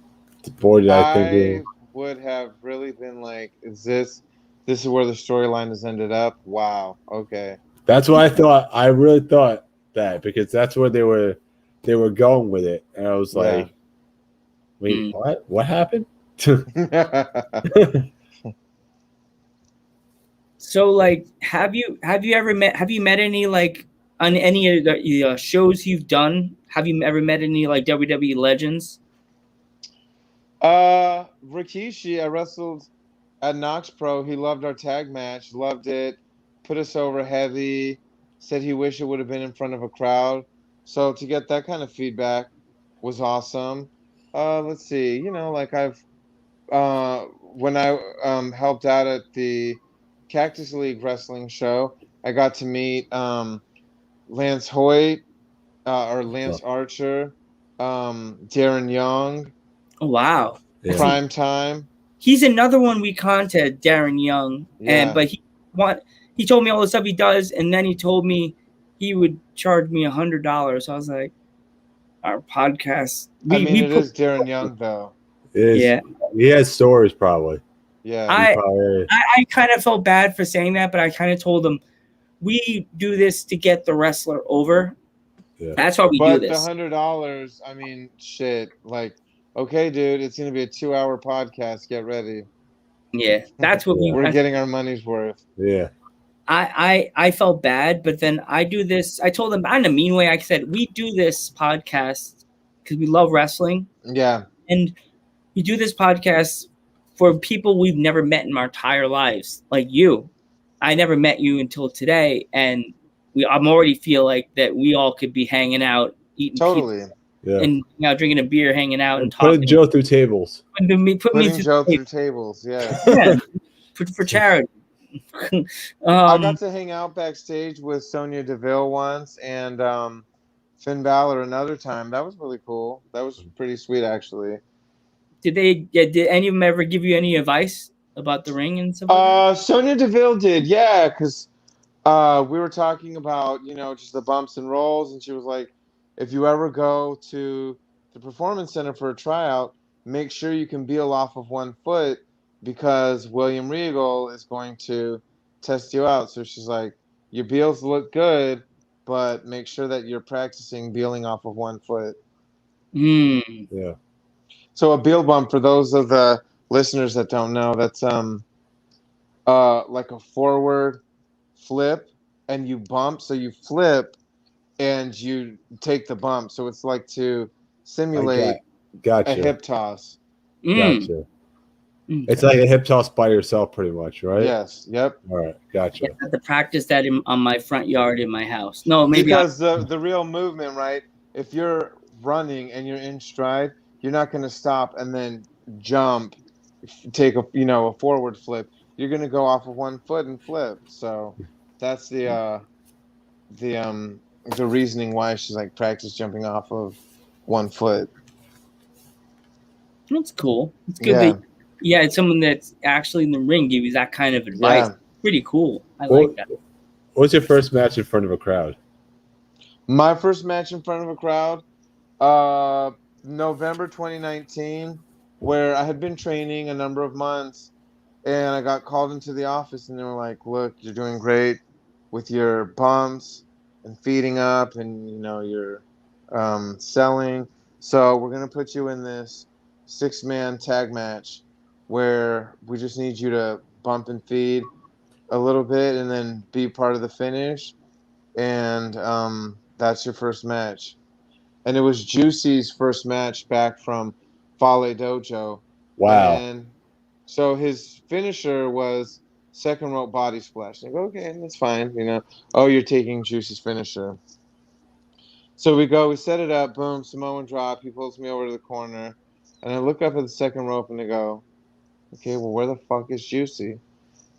Boy, did I think would have really been like, is this is where the storyline has ended up? Wow. Okay. that's what I thought. I really thought that because that's where they were going with it, and I was like, wait, what? What happened? So, like, have you met any, like, on any of the shows you've done? Have you ever met any, like, WWE legends? Rikishi, I wrestled at Knox Pro. He loved our tag match, loved it, put us over heavy, said he wished it would have been in front of a crowd. So to get that kind of feedback was awesome. Let's see, like I've when I helped out at the Cactus League wrestling show, I got to meet Lance Hoyt or Lance Archer, Darren Young. Oh, wow. Yeah. Prime Time. He's another one we contacted, Darren Young, but he told me all the stuff he does, and then he told me he would charge me $100. I was like, our podcast. It is Darren Young though. Yeah, he has stories probably. Yeah, I kind of felt bad for saying that, but I kind of told him we do this to get the wrestler over. Yeah. That's why we do this. But the $100, I mean, shit. Like, okay, dude, it's gonna be a 2-hour podcast. Get ready. Yeah, that's what we're getting our money's worth. Yeah. I felt bad, but then I do this. I told them, not in a mean way. I said we do this podcast because we love wrestling. Yeah, and we do this podcast for people we've never met in our entire lives, like you. I never met you until today, and I'm already feel like that we all could be hanging out, eating pizza, and drinking a beer, hanging out, and talking. Putting Joe through tables. Putting Joe through tables. Yeah. Yeah. For charity. I got to hang out backstage with Sonya Deville once, and Finn Balor another time. That was really cool. That was pretty sweet, actually. Did any of them ever give you any advice about the ring and stuff like that? Sonya Deville did, yeah, because we were talking about, just the bumps and rolls, and she was like, if you ever go to the Performance Center for a tryout, make sure you can peel off of one foot because William Regal is going to test you out. So she's like, your beals look good, but make sure that you're practicing beeling off of one foot. Yeah. So a beel bump, for those of the listeners that don't know, that's like a forward flip, and you bump. So you flip and you take the bump. So it's like to simulate a hip toss. Gotcha. It's like a hip toss by yourself, pretty much, right? Yes. Yep. All right. Gotcha. I had to practice that on my front yard in my house. No, maybe because the real movement, right? If you're running and you're in stride, you're not going to stop and then jump, take a forward flip. You're going to go off of one foot and flip. So that's the reasoning why she's like practice jumping off of one foot. That's cool. It's good. Yeah. It's someone that's actually in the ring give you that kind of advice. Yeah. Pretty cool. I like that. What's your first match in front of a crowd? My first match in front of a crowd, November 2019, where I had been training a number of months, and I got called into the office, and they were like, look, you're doing great with your bumps and feeding up, and you're selling. So we're going to put you in this 6-man tag match where we just need you to bump and feed a little bit and then be part of the finish. And that's your first match. and it was Juicy's first match back from Fale Dojo. Wow. And so his finisher was second rope body splash. I go, okay, that's fine. Oh, you're taking Juicy's finisher. So we set it up, boom, Samoan drop. He pulls me over to the corner, and I look up at the second rope and I go, okay, well, where the fuck is Juicy?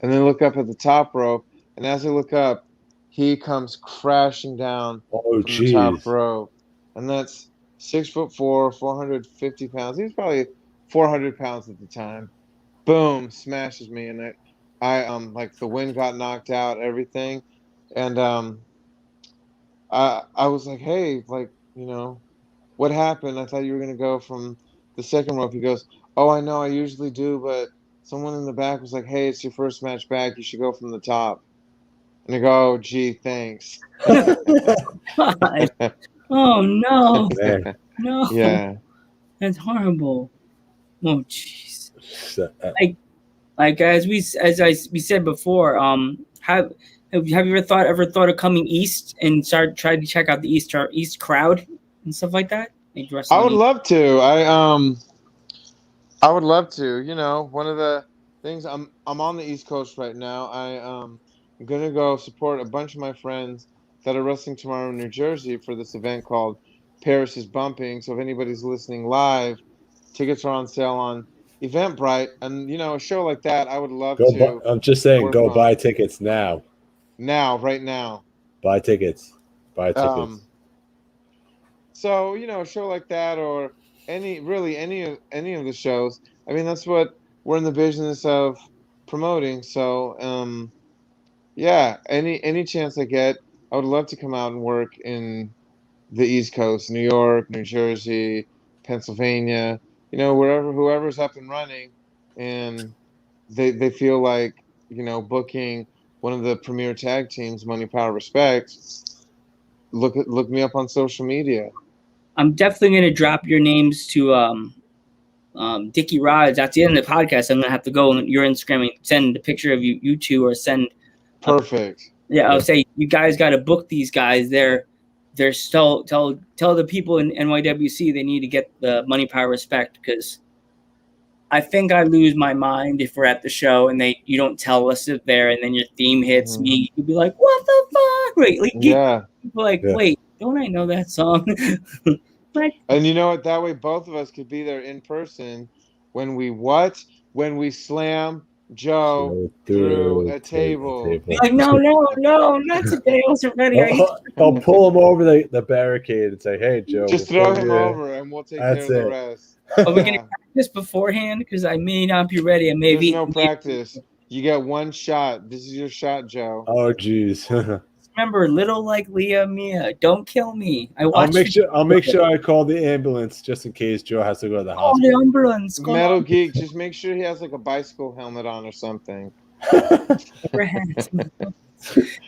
And then look up at the top rope, and as I look up, he comes crashing down Oh, from the top jeez. rope. And that's 6'4", 450 pounds. He was probably 400 pounds at the time. Boom, smashes me, and I like the wind got knocked out, everything. And I was like, hey, like, what happened? I thought you were gonna go from the second rope. He goes, oh, I know, I usually do, but someone in the back was like, hey, it's your first match back. You should go from the top. And I go, oh, gee, thanks. God. Oh no, Man. no, Yeah. that's horrible. Oh jeez. So, Like we said before, have you ever thought of coming east and try to check out the east crowd and stuff like that? Like I would wrestling love to. I would love to. One of the things I'm on the East Coast right now. I'm gonna go support a bunch of my friends that are wrestling tomorrow in New Jersey for this event called Paris is Bumping. So if anybody's listening live, tickets are on sale on Eventbrite, and a show like that, I would love to. I'm just saying, work go on. buy tickets now. Right now. Buy tickets. Buy tickets. So a show like that, or any of the shows. I mean, that's what we're in the business of promoting. So yeah, any chance I get, I would love to come out and work in the East Coast, New York, New Jersey, Pennsylvania. Wherever, whoever's up and running, and they feel like booking one of the premier tag teams, Money, Power, Respect. Look me up on social media. I'm definitely going to drop your names to Dickie Rods at the end of the podcast. I'm going to have to go on your Instagram and send a picture of you two, or send. Perfect. I'll say you guys got to book these guys. They're still tell the people in NYWC they need to get the Money, Power, Respect, because I think I lose my mind if we're at the show and you don't tell us it there, and then your theme hits me. You'd be like, what the fuck? Wait, wait, don't I know that song? And you know what? That way, both of us could be there in person when we slam Joe through a table. Like, no, not today. I wasn't ready. I'll pull him over the barricade and say, hey, Joe. Just throw him over and we'll take care of the rest. Are we going to practice beforehand? Because I may not be ready. There's no practice. You get one shot. This is your shot, Joe. Oh, geez. Remember, little like Leah Mia, don't kill me. I'll make sure I call the ambulance just in case Joe has to go to the hospital. The ambulance. Metal Geek, just make sure he has like a bicycle helmet on or something.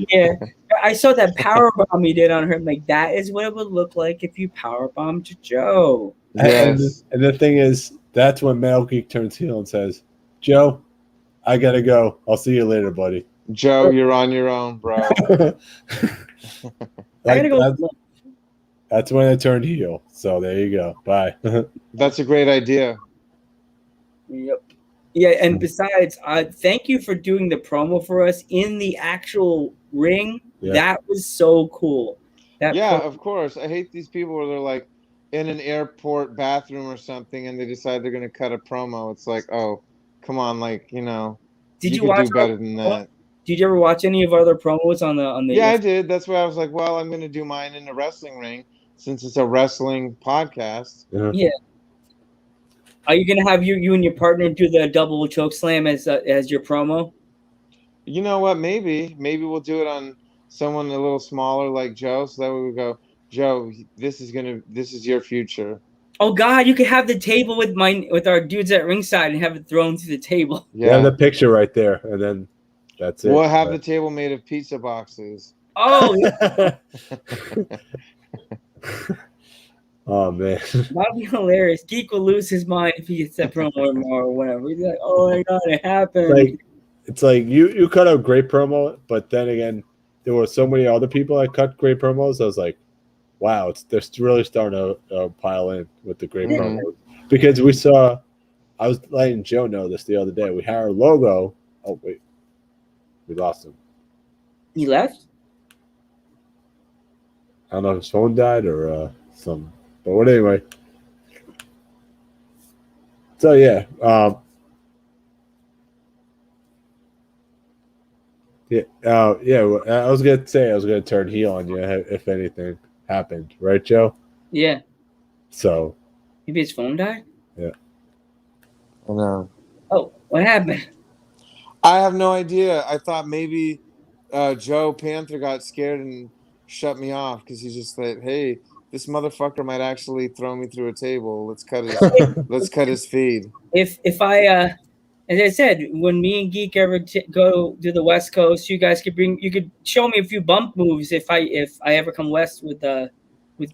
Yeah, I saw that power bomb he did on her. I'm like, that is what it would look like if you power bombed Joe. Yes. And the thing is, that's when Metal Geek turns heel and says, Joe, I gotta go. I'll see you later, buddy. Joe, you're on your own, bro. I gotta go. That's when I turned heel. So there you go. Bye. That's a great idea. Yep. Yeah, and besides, thank you for doing the promo for us in the actual ring. Yeah. That was so cool. Of course. I hate these people where they're like in an airport bathroom or something and they decide they're going to cut a promo. It's like, oh, come on, like, Did you watch do better than that. Did you ever watch any of our other promos on the? Yeah, I did. That's why I was like, well, I'm going to do mine in the wrestling ring since it's a wrestling podcast. Yeah. Are you going to have you and your partner do the double choke slam as your promo? You know what? Maybe we'll do it on someone a little smaller like Joe. So that way we go, Joe, this is your future. Oh God, you could have the table with our dudes at ringside and have it thrown through the table. Yeah, the picture right there, and then that's it. We'll have the table made of pizza boxes. Oh. Oh man, that'd be hilarious. Geek will lose his mind if he gets that promo or whatever. He's like, "Oh my God, it happened." It's like you cut a great promo, but then again, there were so many other people that cut great promos. I was like, wow, they're really starting to pile in with the great Mhm. promos. Because I was letting Joe know this the other day. We had our logo. Oh, wait. We lost him. He left? I don't know if his phone died or something. But anyway. So, yeah. Yeah, I was going to say I was going to turn heel on you if anything happened. Right, Joe? Yeah. So, Maybe his phone died? I know. Oh, what happened? I have no idea. I thought maybe Joe Panther got scared and shut me off because he's just like, hey, this motherfucker might actually throw me through a table. Let's cut his feed. If I as I said, when me and Geek ever go to the West Coast, you guys could show me a few bump moves if I ever come west with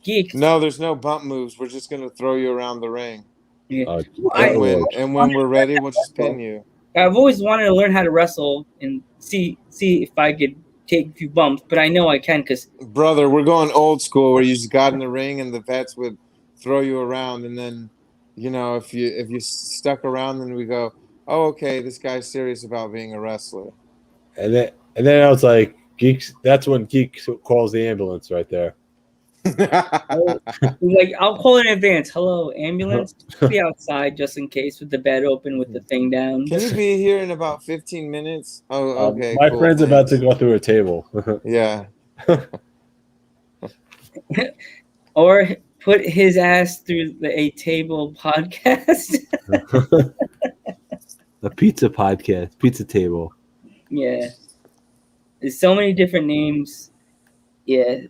Geek. No, there's no bump moves. We're just gonna throw you around the ring, Yeah. and when we're ready, we'll just pin you. I've always wanted to learn how to wrestle and see if I could take a few bumps, but I know I can because Brother, we're going old school where you just got in the ring and the vets would throw you around, and then, if you stuck around, then we go, oh, okay, this guy's serious about being a wrestler. and then I was like, Geeks. That's when Geek calls the ambulance right there. like I'll call in advance. Hello, ambulance. Be outside just in case with the bed open with the thing down. Can you be here in about 15 minutes? Oh, okay. My cool, friend's about to thanks. go through a table. Yeah. Or put his ass through a table podcast. The pizza podcast, pizza table. Yeah. There's so many different names. Yeah.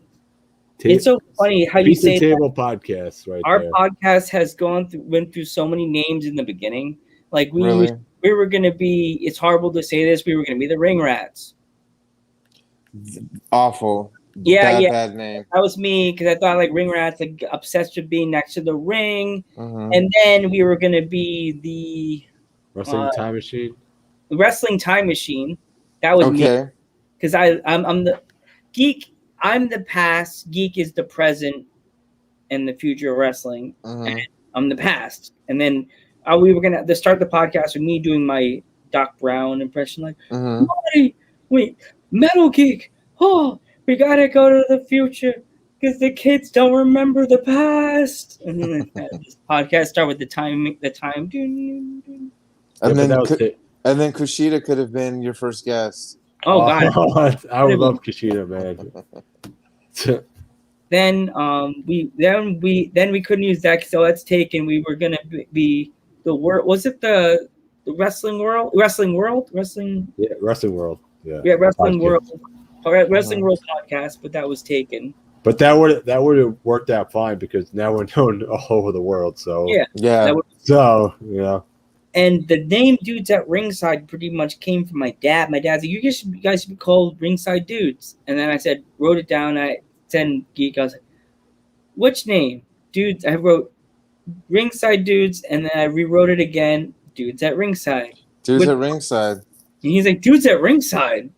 It's so funny how you Pizza say table podcast right our there. podcast has went through so many names in the beginning. Like we were gonna be, it's horrible to say this, we were gonna be the Ring Rats. Awful. Yeah, Bad name. That was me because I thought like Ring Rats, like obsessed with being next to the ring. Mhm. And then we were gonna be the Wrestling Time Machine. Wrestling Time Machine. That was me. Okay. Because I'm the Geek. I'm the past. Geek is the present and the future of wrestling. Mhm. And I'm the past. And then we were gonna start the podcast with me doing my Doc Brown impression, like, Mhm. Marty, wait, Metal Geek. Oh, we gotta go to the future because the kids don't remember the past. And then this podcast start with the time. And then that was Kushida could have been your first guest. Oh God. I would love Kushida, man. Then we couldn't use that, so that's taken. We were gonna be the world. Was it the Wrestling World? Wrestling World? Wrestling? Yeah, Wrestling World. Yeah. Yeah, Wrestling Podcast. World. All right, Wrestling World podcast, but that was taken. But that would have worked out fine because now we're known all over the world. So Yeah. So yeah. And the name Dudes at Ringside pretty much came from my dad. My dad's like, you guys should be called Ringside Dudes. And then I wrote it down. I sent Geek. I was like, which name? Dudes. I wrote Ringside Dudes, and then I rewrote it again. Dudes at Ringside. Dudes at Ringside. And he's like, Dudes at Ringside.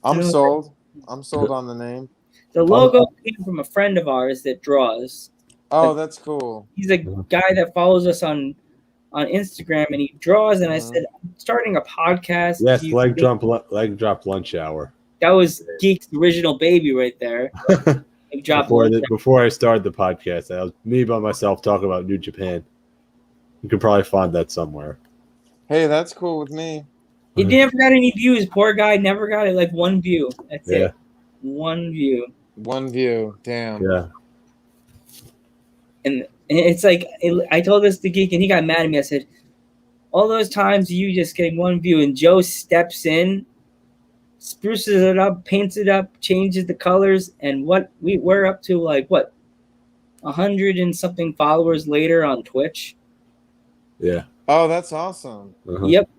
I'm sold. I'm sold on the name. The logo came from a friend of ours that draws. Oh, that's cool. He's a guy that follows us on Instagram, and he draws. And I said, I'm starting a podcast. Yes, leg drop lunch hour. That was Geek's original baby right there. Before I started the podcast, that was me by myself talking about New Japan. You could probably find that somewhere. Hey, that's cool with me. He never got any views. Poor guy never got it. Like one view. That's it. One view. One view. Damn. Yeah. And it's like, I told this to Geek, and he got mad at me. I said, all those times you just getting one view, and Joe steps in, spruces it up, paints it up, changes the colors, and we're up to 100 and something followers later on Twitch. Yeah. Oh, that's awesome. Uh-huh. Yep.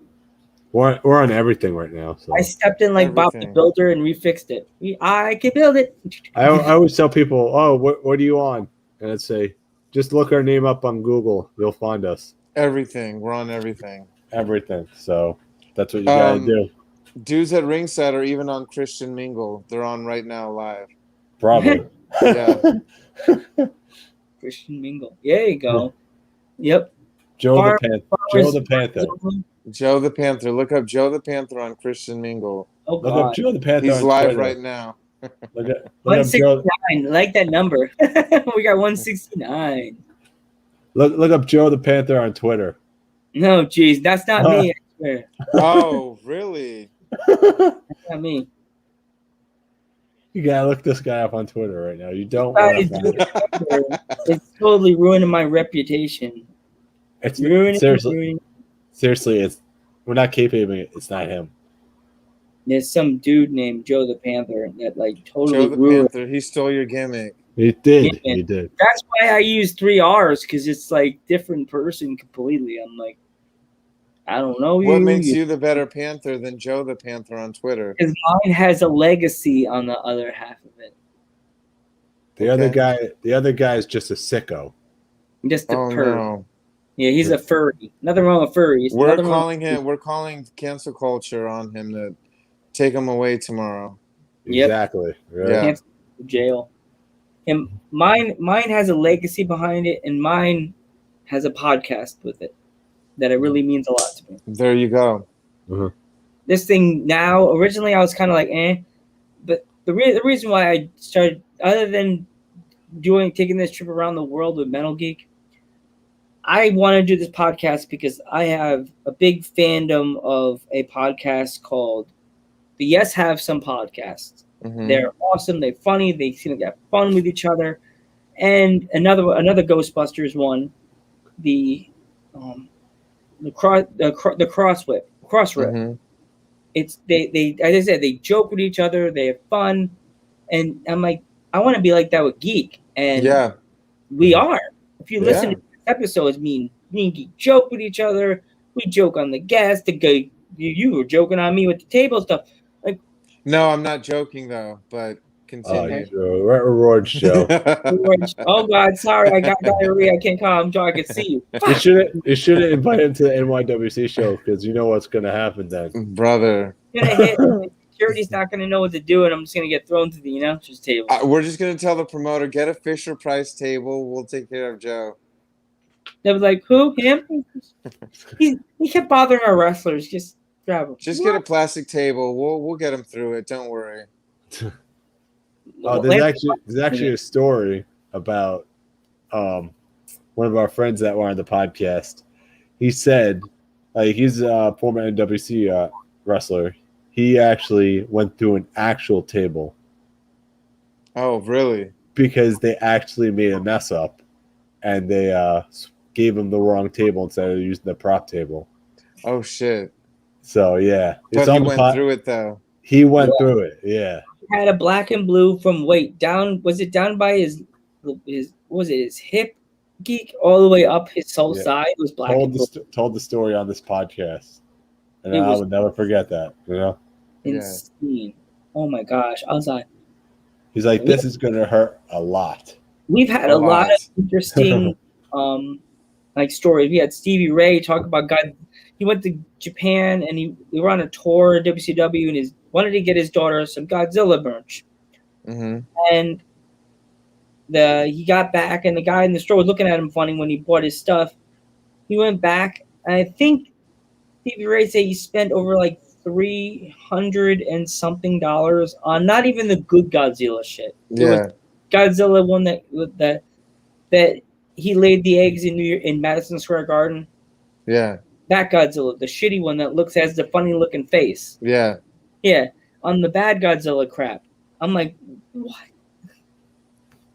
We're on everything right now. So I stepped in like Bob the Builder and refixed it. I can build it. I always tell people, oh, what are you on? And I'd say, just look our name up on Google. You'll find us. Everything. We're on everything. Everything. So that's what you got to do. Dudes at Ringside are even on Christian Mingle. They're on right now live. Probably. Yeah. Christian Mingle. There you go. Yep. Joe Farm- the Panther. Farmers- Joe the Panther. Joe the Panther. Look up Joe the Panther on Christian Mingle. Oh Look God. up Joe the Panther He's on live Twitter. right now. Look up Joe. 169. I like that number. We got 169. Look up Joe the Panther on Twitter. No, geez, that's not me. I swear. Oh, really? That's not me. You gotta look this guy up on Twitter right now. You don't Guys, want to. It's totally ruining my reputation. It's Ruining. seriously, it's we're not kayfabing it. It's not him. There's some dude named Joe the Panther that like totally Joe the ruined. Panther. He stole your gimmick. He did. Yeah. He did. That's why I use 3 R's because it's like different person completely. I'm like, I don't know you. What makes you the better Panther than Joe the Panther on Twitter? Because mine has a legacy on the other half of it. The other guy is just a sicko. Just a Oh perv. no. Yeah, he's a furry. Nothing wrong with furries. We're Nothing wrong calling cancel culture on him to take him away tomorrow. Yep. Exactly. Right? Yeah. with jail. And mine has a legacy behind it, and mine has a podcast with it that it really means a lot to me. There you go. This thing now, originally I was kind of like, but the reason why I started, other than taking this trip around the world with Metal Geek, I want to do this podcast because I have a big fandom of a podcast called the Yes Have Some Podcasts. Mhm. They're awesome. They're funny. They seem to have fun with each other. And another Ghostbusters one, the crossrip. Mhm. It's they as I said, they joke with each other. They have fun, and I'm like, I want to be like that with Geek, and Yeah. we are. If you listen Yeah. to episodes, me and Geek joke with each other. We joke on the guest. You were joking on me with the table stuff. No, I'm not joking though, but continue. Joe. We're at Awards show. Oh God, sorry, I got diarrhea. I can't come. Joe, I can see you. You should invite him to the NYWC show because you know what's gonna happen then. Brother. Gonna hit. Security's not gonna know what to do, and I'm just gonna get thrown to the announcers table. We're just gonna tell the promoter, get a Fisher Price table. We'll take care of Joe. They was like, who? Him? He kept bothering our wrestlers. Just grab him. Just get a plastic table. We'll get him through it. Don't worry. There's actually a story about one of our friends that were on the podcast. He said, he's a former NWC wrestler. He actually went through an actual table Oh, really? because they actually made a mess up, and they gave him the wrong table instead of using the prop table. Oh shit! So yeah, But he went through it though. He went through it. Yeah. Had a black and blue from down. Was it down by his hip, Geek, all the way up his whole side? It was black and blue. Told the story on this podcast, and It I was- would never forget that. You know, Insane. Oh my gosh! I was like, he's like, this is gonna hurt a lot. we've had a lot of interesting stories. We had Stevie Ray talk about God. He went to Japan and we were on a tour at WCW and wanted to get his daughter some Godzilla merch. Mm-hmm. And he got back and the guy in the store was looking at him funny when he bought his stuff. He went back and I think Stevie Ray said he spent over like $300 and something on not even the good Godzilla shit. It was Godzilla one that he laid the eggs in Madison Square Garden. Yeah. That Godzilla, the shitty one that has the funny looking face. Yeah. Yeah. On the bad Godzilla crap. I'm like, what?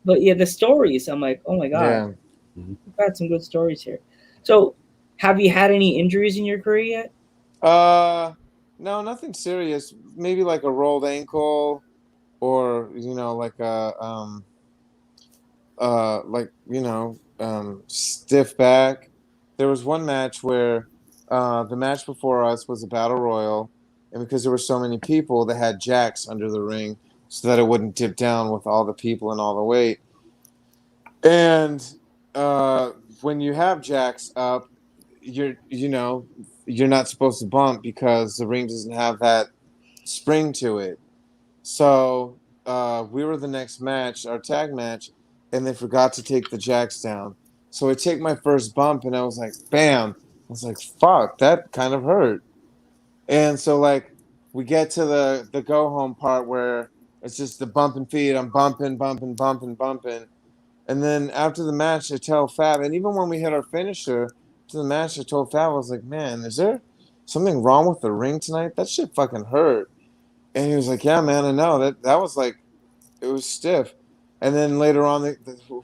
But yeah, the stories, I'm like, oh my God. Yeah. We've got some good stories here. So have you had any injuries in your career yet? No, nothing serious. Maybe like a rolled ankle or, like a stiff back. There was one match where the match before us was a battle royal, and because there were so many people, they had jacks under the ring so that it wouldn't dip down with all the people and all the weight. And when you have jacks up, you're not supposed to bump because the ring doesn't have that spring to it. So we were the next match, our tag match, and they forgot to take the jacks down. So I take my first bump, and I was like, bam. I was like, fuck, that kind of hurt. And so like we get to the go home part where it's just the bumping feet. I'm bumping, bumping, bumping, bumping. And then after the match, I tell Fab, and even when we hit our finisher to the match, I told Fab, I was like, man, is there something wrong with the ring tonight? That shit fucking hurt. And he was like, yeah, man, I know. That was like, it was stiff. And then later on,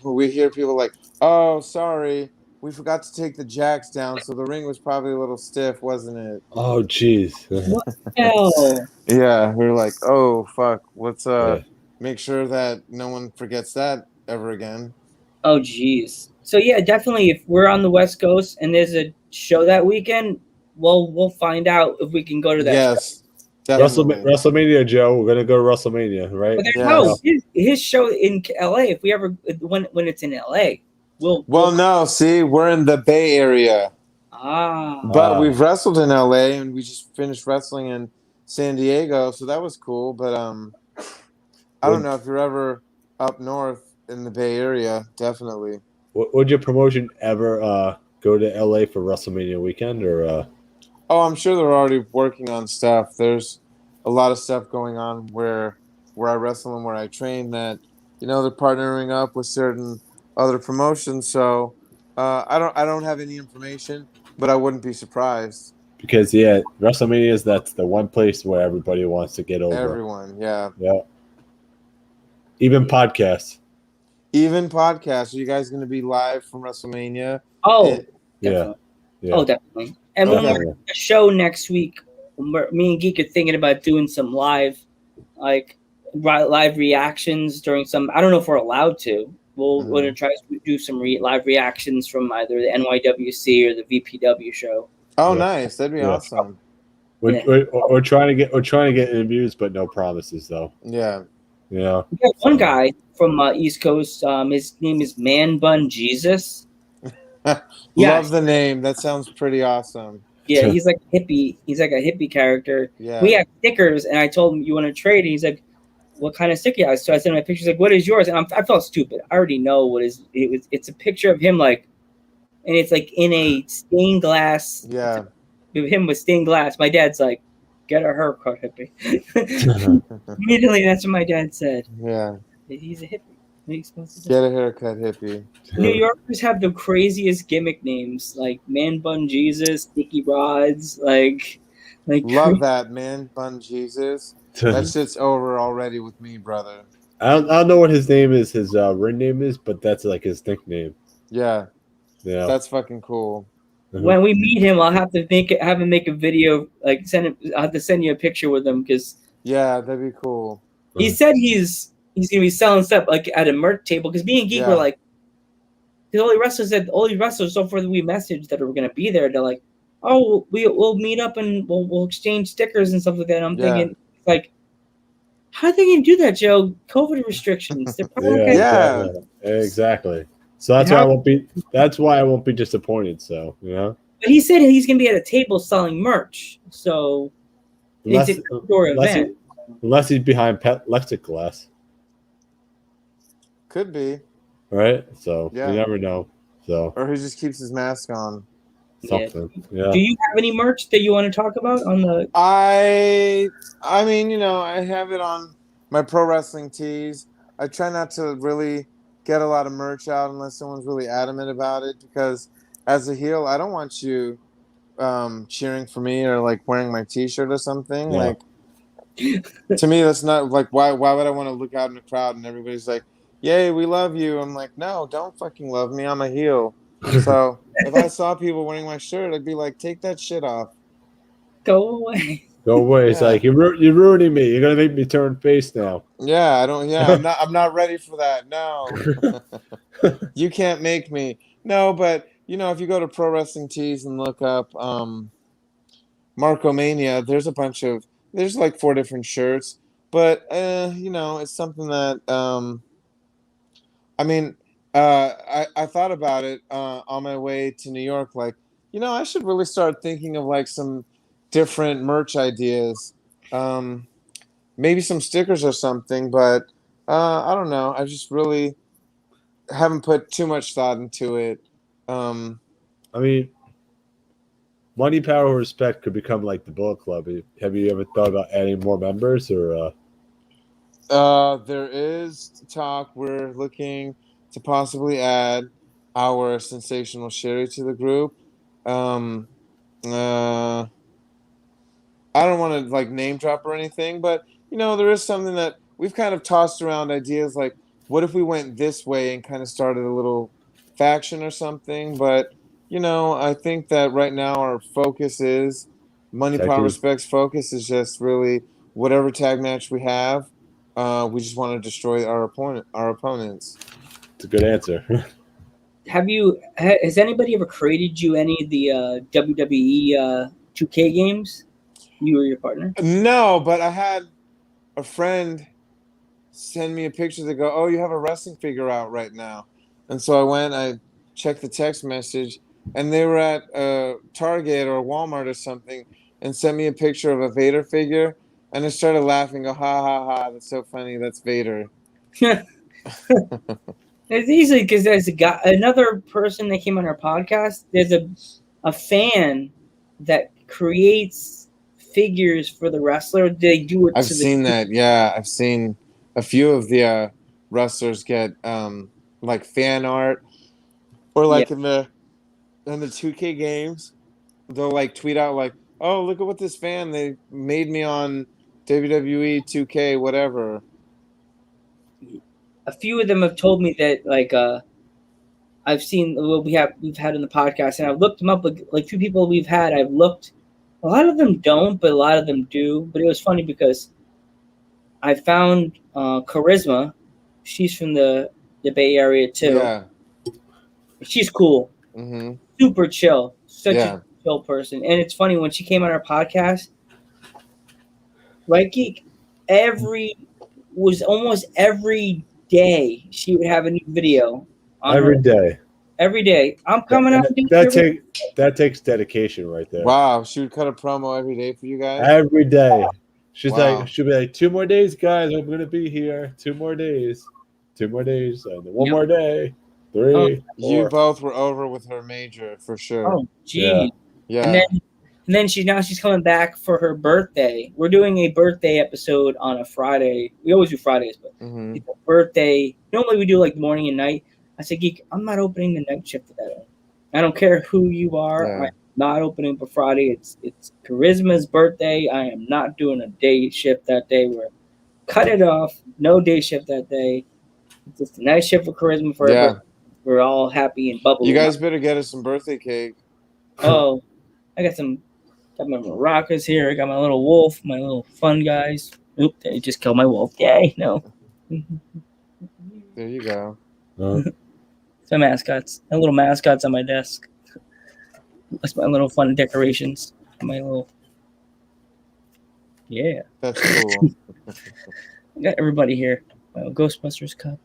we hear people like, oh, sorry, we forgot to take the jacks down, so the ring was probably a little stiff, wasn't it? Oh, jeez. What the hell? Yeah, we were like, oh, fuck, let's Yeah. make sure that no one forgets that ever again. Oh, jeez. So yeah, definitely. If we're on the West Coast and there's a show that weekend, we'll find out if we can go to that. Yes, definitely. WrestleMania, Joe. We're gonna go to WrestleMania, right? But there's Yes. his show in LA. If we ever when it's in LA, Well, we'll no, see, we're in the Bay Area, but Ah. we've wrestled in LA, and we just finished wrestling in San Diego, so that was cool. But I don't know if you're ever up north in the Bay Area. Definitely. Would your promotion ever go to LA for WrestleMania weekend or? Oh, I'm sure they're already working on stuff. There's a lot of stuff going on where I wrestle and where I train that, they're partnering up with certain other promotions. So I don't have any information, but I wouldn't be surprised. Because WrestleMania that's the one place where everybody wants to get over. Everyone, yeah. Yeah. Even podcasts. Even podcasts. Are you guys going to be live from WrestleMania? oh Yeah. Yeah. oh definitely. And when Definitely. we're at the show next week, me and Geek are thinking about doing some live reactions during some. I don't know if we're allowed to. We're going to try to do some live reactions from either the NYWC or the VPW show. Oh, Yeah. nice. That'd be awesome. We're trying to get interviews, but no promises though. Yeah. Yeah. We got one guy from East Coast. His name is Man Bun Jesus. Love the name. That sounds pretty awesome. Yeah, he's like a hippie. He's like a hippie character. Yeah. We have stickers, and I told him, "You want to trade?" And he's like, "What kind of sticker?" You have? So I sent him a picture. He's like, "What is yours?" And I felt stupid. I already know what is. It's a picture of him, and it's like in a stained glass. Yeah. Him with stained glass. My dad's like, "Get a haircut, hippie." Immediately, that's what my dad said. Yeah. He's a hippie. What are you supposed to say? Get a haircut, hippie. New Yorkers have the craziest gimmick names, like Man Bun Jesus, Sticky Rods, like Love that, Man Bun Jesus. That shit's over already with me, brother. I don't know what his name is, his ring name is, but that's like his nickname. Yeah. Yeah. That's fucking cool. When we meet him, I'll have to have him make a video. I'll have to send you a picture with him because Yeah, that'd be cool. he said he's gonna be selling stuff like at a merch table. Because me and Geek were like, the only wrestlers so far that we messaged that are gonna be there. They're like, oh, we'll meet up and we'll exchange stickers and stuff like that. And I'm thinking like, how are they gonna do that, Joe? COVID restrictions. They're probably exactly. So that's why I won't be disappointed. So But he said he's gonna be at a table selling merch. So it's an outdoor event. Unless he's behind plexiglass. Could be. Right? So Yeah. you never know. So Or he just keeps his mask on. something. Yeah. Do you have any merch that you want to talk about on the? I mean, I have it on my pro wrestling tees. I try not to really get a lot of merch out unless someone's really adamant about it, because as a heel, I don't want you cheering for me or like wearing my t-shirt or something. Yeah. Like, to me, that's not like, why would I want to look out in the crowd and everybody's like, yay, we love you. I'm like, no, don't fucking love me. I'm a heel. So if I saw people wearing my shirt, I'd be like, take that shit off. Go away. Go away. It's like you're ruining me. You're gonna make me turn face now. Yeah, I'm not ready for that. No. You can't make me. No, but if you go to Pro Wrestling Tees and look up Markomania, there's like 4 different shirts. But it's something that I thought about it on my way to New York, like, I should really start thinking of like some different merch ideas. maybe some stickers or something. But I don't know. I just really haven't put too much thought into it. Um, I mean, Money, Power, Respect could become like the Bullet Club. Have you ever thought about adding more members or? There is talk. We're looking to possibly add our Sensational Sherry to the group. Um, uh, I don't want to like name drop or anything, but there is something that we've kind of tossed around ideas like, what if we went this way and kind of started a little faction or something? But I think that right now our focus is Money, Tag Power, team? Respect's focus is just really whatever tag match we have. We just want to destroy our opponents. It's a good answer. Has anybody ever created you any of the WWE 2K games? You or your partner? No, but I had a friend send me a picture to go, oh, you have a wrestling figure out right now. And so I checked the text message, and they were at Target or Walmart or something and sent me a picture of a Vader figure. And I started laughing, go, ha, ha, ha, that's so funny, that's Vader. It's easily because there's another person that came on our podcast. There's a fan that creates figures for the wrestler. They do it. I've seen that. Yeah, I've seen a few of the wrestlers get like fan art, or like in the 2K games, they'll like tweet out like, "Oh, look at what this fan they made me on WWE 2K, whatever." A few of them have told me that like I've seen what we've had in the podcast, and I've looked them up. Like few people we've had, I've looked. A lot of them don't, but a lot of them do. But it was funny because I found Charisma. She's from the Bay Area too. Yeah. She's cool. Mm-hmm. Super chill. Such a chill person. And it's funny when she came on our podcast. Right, Geek. Almost every day she would have a new video. Every day. Every day. I'm coming out. That takes dedication right there. Wow, she would cut a promo every day for you guys. Every day. She'll be like, 2 more days, guys. I'm gonna be here. 2 more days. 2 more days. And one more day. 3. 4. You both were over with her major for sure. Oh, gee. Yeah. And then she's coming back for her birthday. We're doing a birthday episode on a Friday. We always do Fridays, but it's a birthday. Normally we do like morning and night. I said, Geek, I'm not opening the night shift for that. I don't care who you are. Yeah. I'm not opening for Friday. It's Charisma's birthday. I am not doing a day shift that day. We're cut it off. No day shift that day. It's just a night shift for Charisma for her birthday. We're all happy and bubbly. You guys better get us some birthday cake. Oh, I got my maracas here. I got my little wolf, my little fun guys. Oop, they just killed my wolf. Yay, no. There you go. Some mascots. My little mascots on my desk. That's my little fun decorations. My little... Yeah. That's cool. I got everybody here. My Ghostbusters cup.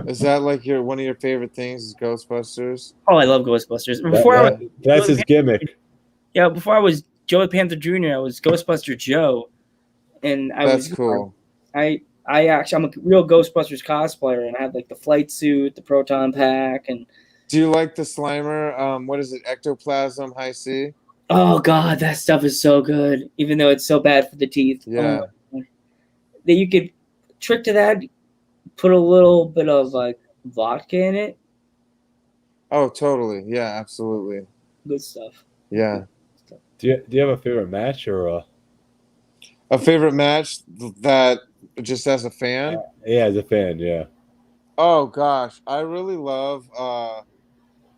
Is that like one of your favorite things is Ghostbusters? Oh, I love Ghostbusters. That's his gimmick. Yeah, before I was Joey Panther Jr., I was Ghostbuster Joe. And That's cool. I'm a real Ghostbusters cosplayer, and I have like the flight suit, the proton pack, and. Do you like the Slimer? What is it? Ectoplasm High C? Oh God, that stuff is so good. Even though it's so bad for the teeth. Yeah. That you could trick to that, put a little bit of like vodka in it. Oh, totally. Yeah, absolutely. Good stuff. Yeah. Do you have a favorite match or a favorite match that just as a fan? Yeah, as a fan, yeah. Oh gosh, I really love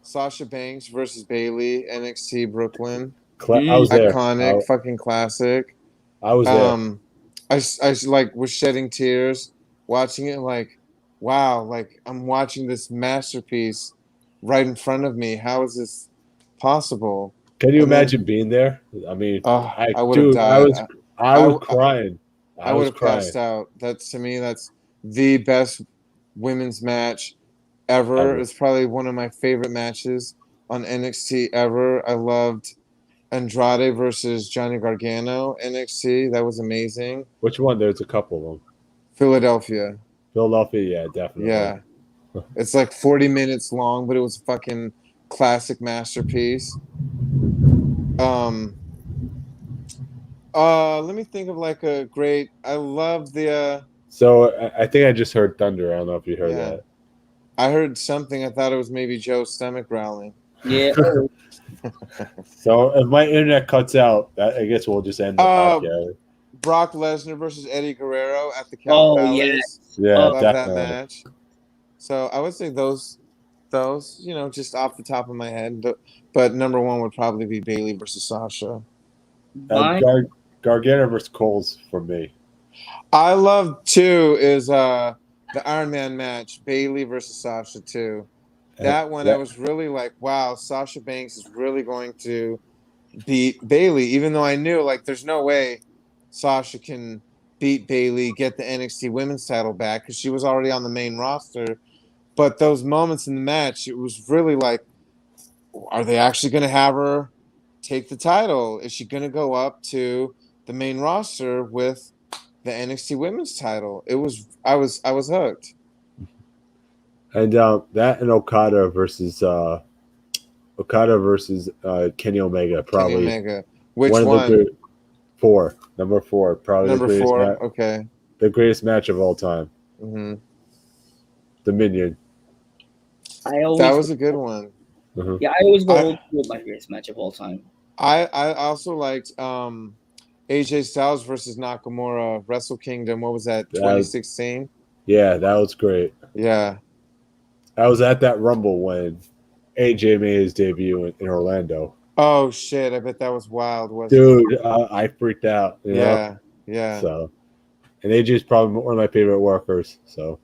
Sasha Banks versus Bayley, NXT Brooklyn. I was there. Iconic, fucking classic. I was there. I like was shedding tears watching it. Like, wow, like I'm watching this masterpiece right in front of me. How is this possible? Can you imagine being there? I mean, I would have died. I was crying. I would have passed out. That's to me, that's the best women's match ever. It's probably one of my favorite matches on NXT ever. I loved Andrade versus Johnny Gargano NXT. That was amazing. Which one? There's a couple of them. Philadelphia. Philadelphia, yeah, definitely. Yeah. It's like 40 minutes long, but it was a fucking classic masterpiece. Let me think of like a great. I love the. So I think I just heard thunder. I don't know if you heard Yeah. that. I heard something. I thought it was maybe Joe's stomach growling. Yeah. So if my internet cuts out, I guess we'll just end the podcast. Brock Lesnar versus Eddie Guerrero at the Oh, Cow yeah. Palace. Yeah, Oh, Love definitely. that match. So I would say those, just off the top of my head. But number one would probably be Bailey versus Sasha. Mine, Gargano versus Coles for me. I love too is the Iron Man match, Bailey versus Sasha too. That one I was really like, wow, Sasha Banks is really going to beat Bailey, even though I knew like there's no way Sasha can beat Bailey, get the NXT Women's title back because she was already on the main roster. But those moments in the match, it was really like, are they actually going to have her take the title? Is she going to go up to the main roster with the NXT Women's title? I was hooked. And that and Okada versus Kenny Omega, probably Kenny Omega. Which one? one? Of the number four, probably Number the greatest 4. Okay. the greatest match of all time. Mm-hmm. Dominion. I always. That was a good one. Uh-huh. Yeah, I always go old school with my greatest match of all time. I also liked AJ Styles versus Nakamura, Wrestle Kingdom. What was that? 2016. Yeah, that was great. Yeah. I was at that Rumble when AJ made his debut in Orlando. Oh shit! I bet that was wild, wasn't it? Dude, I freaked out. You know? Yeah. So, and AJ's probably one of my favorite workers. So,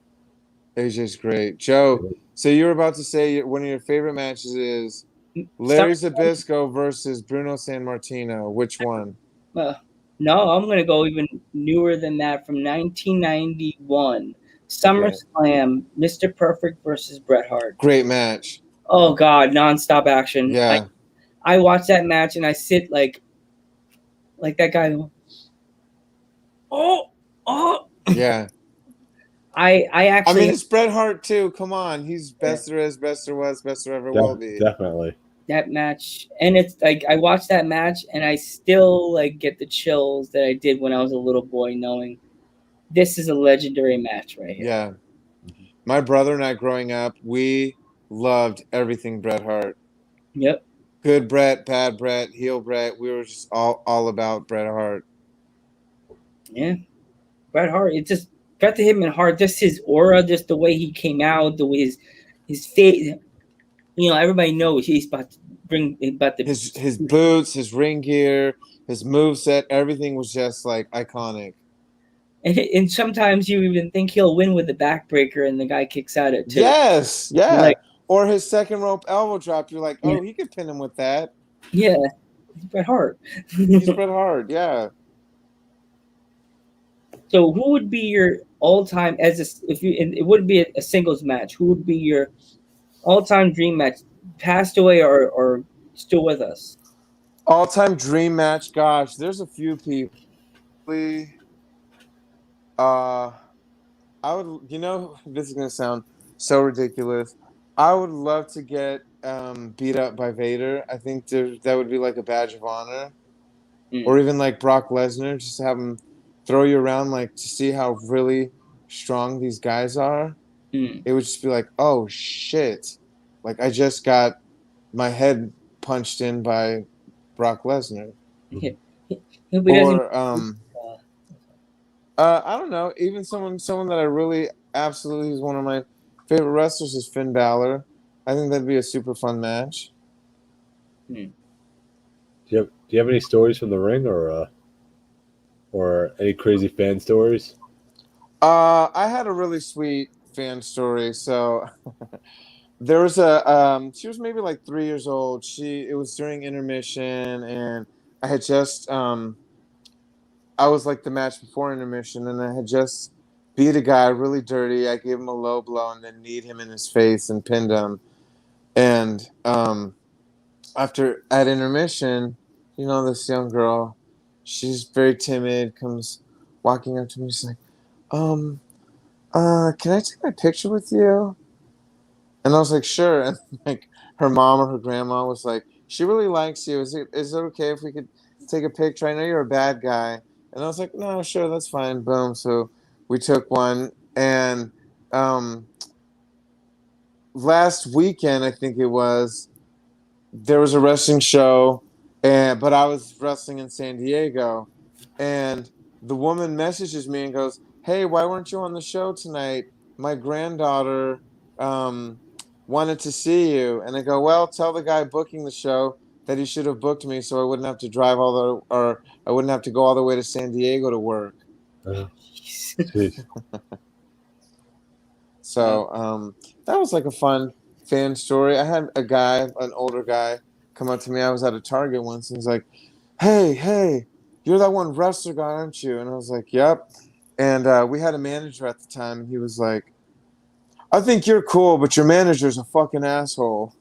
AJ's great. Joe, so you were about to say one of your favorite matches is Larry Zbyszko versus Bruno Sammartino. Which one? No, I'm gonna go even newer than that, from 1991. SummerSlam, Mr. Perfect versus Bret Hart. Great match. Oh God, nonstop action. Yeah. I watch that match and I sit like that guy. Oh. Yeah. I actually. I mean, it's Bret Hart too. Come on, he's best there is, best there was, best there ever will be. Definitely. That match, and it's like I watched that match and I still like get the chills that I did when I was a little boy, knowing this is a legendary match right here. Yeah. My brother and I growing up, we loved everything Bret Hart. Yep. Good Bret, bad Bret, heel Bret. We were just all about Bret Hart. Yeah. Bret Hart, it just got to him in heart. Just his aura, just the way he came out, the way his face. You know, everybody knows he's about to bring his boots, his ring gear, his moveset, everything was just like iconic. And sometimes you even think he'll win with the backbreaker and the guy kicks out at 2. Yes, yeah. Like, or his second rope elbow drop. You're like, oh, he could pin him with that. Yeah, he's Bret Hart. He's Bret Hart, yeah. So who would be your all-time, it wouldn't be a singles match, who would be your all-time dream match, passed away or still with us? All-time dream match, gosh, there's a few people. I would, this is gonna sound so ridiculous. I would love to get beat up by Vader. I think that would be like a badge of honor, or even like Brock Lesnar, just to have him throw you around, like to see how really strong these guys are. It would just be like, oh shit, like I just got my head punched in by Brock Lesnar. Yeah. Or I don't know. Even someone that I really absolutely is one of my favorite wrestlers is Finn Balor. I think that'd be a super fun match. Do you have any stories from the ring, or any crazy fan stories? I had a really sweet fan story. So there was she was maybe like 3 years old. It was during intermission, and I had just I was like the match before intermission, and I had just beat a guy really dirty. I gave him a low blow and then kneed him in his face and pinned him. And after at intermission, this young girl. She's very timid, comes walking up to me. She's like, can I take my picture with you? And I was like, sure. And like her mom or her grandma was like, she really likes you. Is it okay if we could take a picture? I know you're a bad guy. And I was like, no, sure, that's fine. Boom. So we took one. And last weekend, I think it was, there was a wrestling show, but I was wrestling in San Diego. And the woman messages me and goes, hey, why weren't you on the show tonight? My granddaughter wanted to see you. And I go, well, tell the guy booking the show that he should have booked me so I wouldn't have to or I wouldn't have to go all the way to San Diego to work. Jeez. So that was like a fun fan story. I had a guy, an older guy, come up to me. I was at a Target once and he's like, hey, you're that one wrestler guy, aren't you? And I was like, yep. And we had a manager at the time. And he was like, I think you're cool, but your manager's a fucking asshole.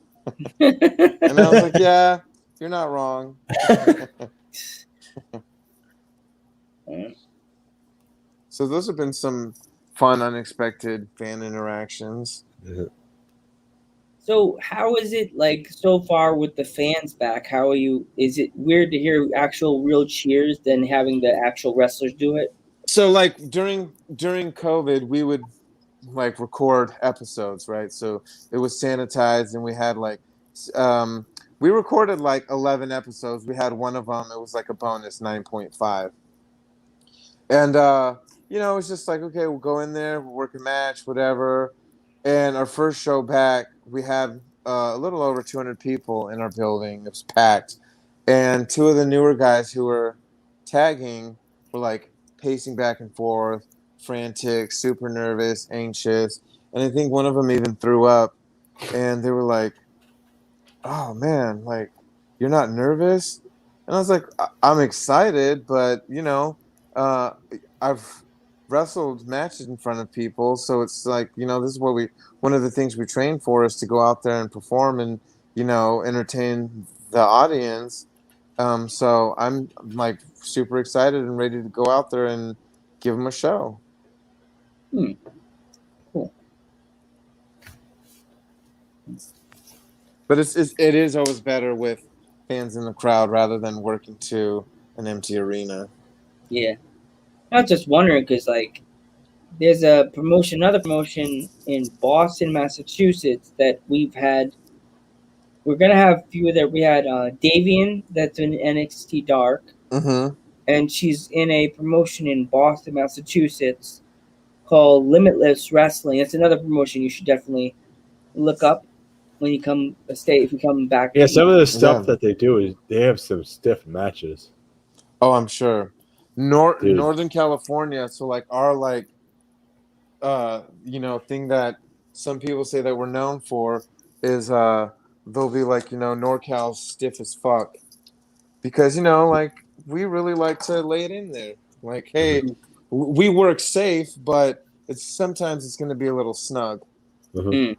And I was like, yeah, you're not wrong. So those have been some fun, unexpected fan interactions. So how is it like so far with the fans back? How are you? Is it weird to hear actual real cheers than having the actual wrestlers do it? So like during COVID, we would like record episodes, right? So it was sanitized, and we had like we recorded like 11 episodes. We had one of them, it was like a bonus 9.5. And it was just like, okay, we'll go in there, we'll work a match, whatever. And our first show back, we had a little over 200 people in our building. It was packed. And two of the newer guys who were tagging were like pacing back and forth, frantic, super nervous, anxious. And I think one of them even threw up. And they were like, oh man, like, you're not nervous? And I was like, I'm excited, but I've wrestled matches in front of people, so it's like, this is one of the things we train for is to go out there and perform and entertain the audience. So I'm like super excited and ready to go out there and give them a show. Cool. But it is always better with fans in the crowd rather than working to an empty arena. Yeah. I was just wondering because, like, there's another promotion in Boston, Massachusetts that we've had. We're going to have a few there. We had Davian, that's in NXT Dark. Mm-hmm. And she's in a promotion in Boston, Massachusetts called Limitless Wrestling. It's another promotion you should definitely look up when you come if you come back. Yeah, some of the stuff that they do is they have some stiff matches. Oh, I'm sure. Northern California, so like our thing that some people say that we're known for is they'll be like, NorCal's stiff as fuck. Because, like, we really like to lay it in there. Like, hey, we work safe, but sometimes it's going to be a little snug. Mm-hmm.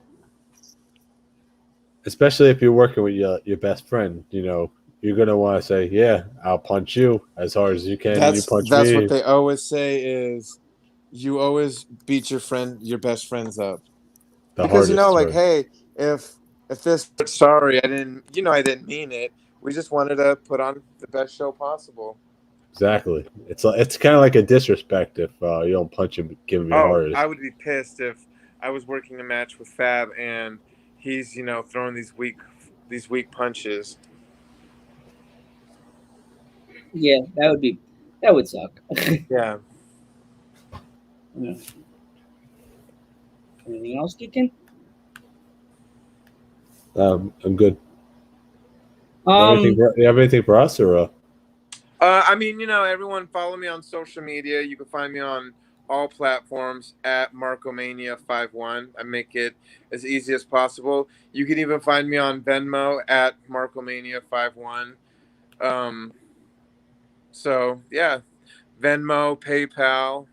Especially if you're working with your best friend, you're going to want to say, yeah, I'll punch you as hard as you can. And you punch me. That's what they always say is you always beat your best friends up. Because, like, hey, if this, sorry, I didn't mean it. We just wanted to put on the best show possible. Exactly. It's kind of like a disrespect if you don't punch him, give him your hardest. I would be pissed if I was working a match with Fab and he's, throwing these weak punches. Yeah, that would suck. Yeah. Anything else, Deacon? I'm good. You have anything for us or? Everyone follow me on social media. You can find me on all platforms at Markomania51. I make it as easy as possible. You can even find me on Venmo at Markomania51. So yeah, Venmo, PayPal.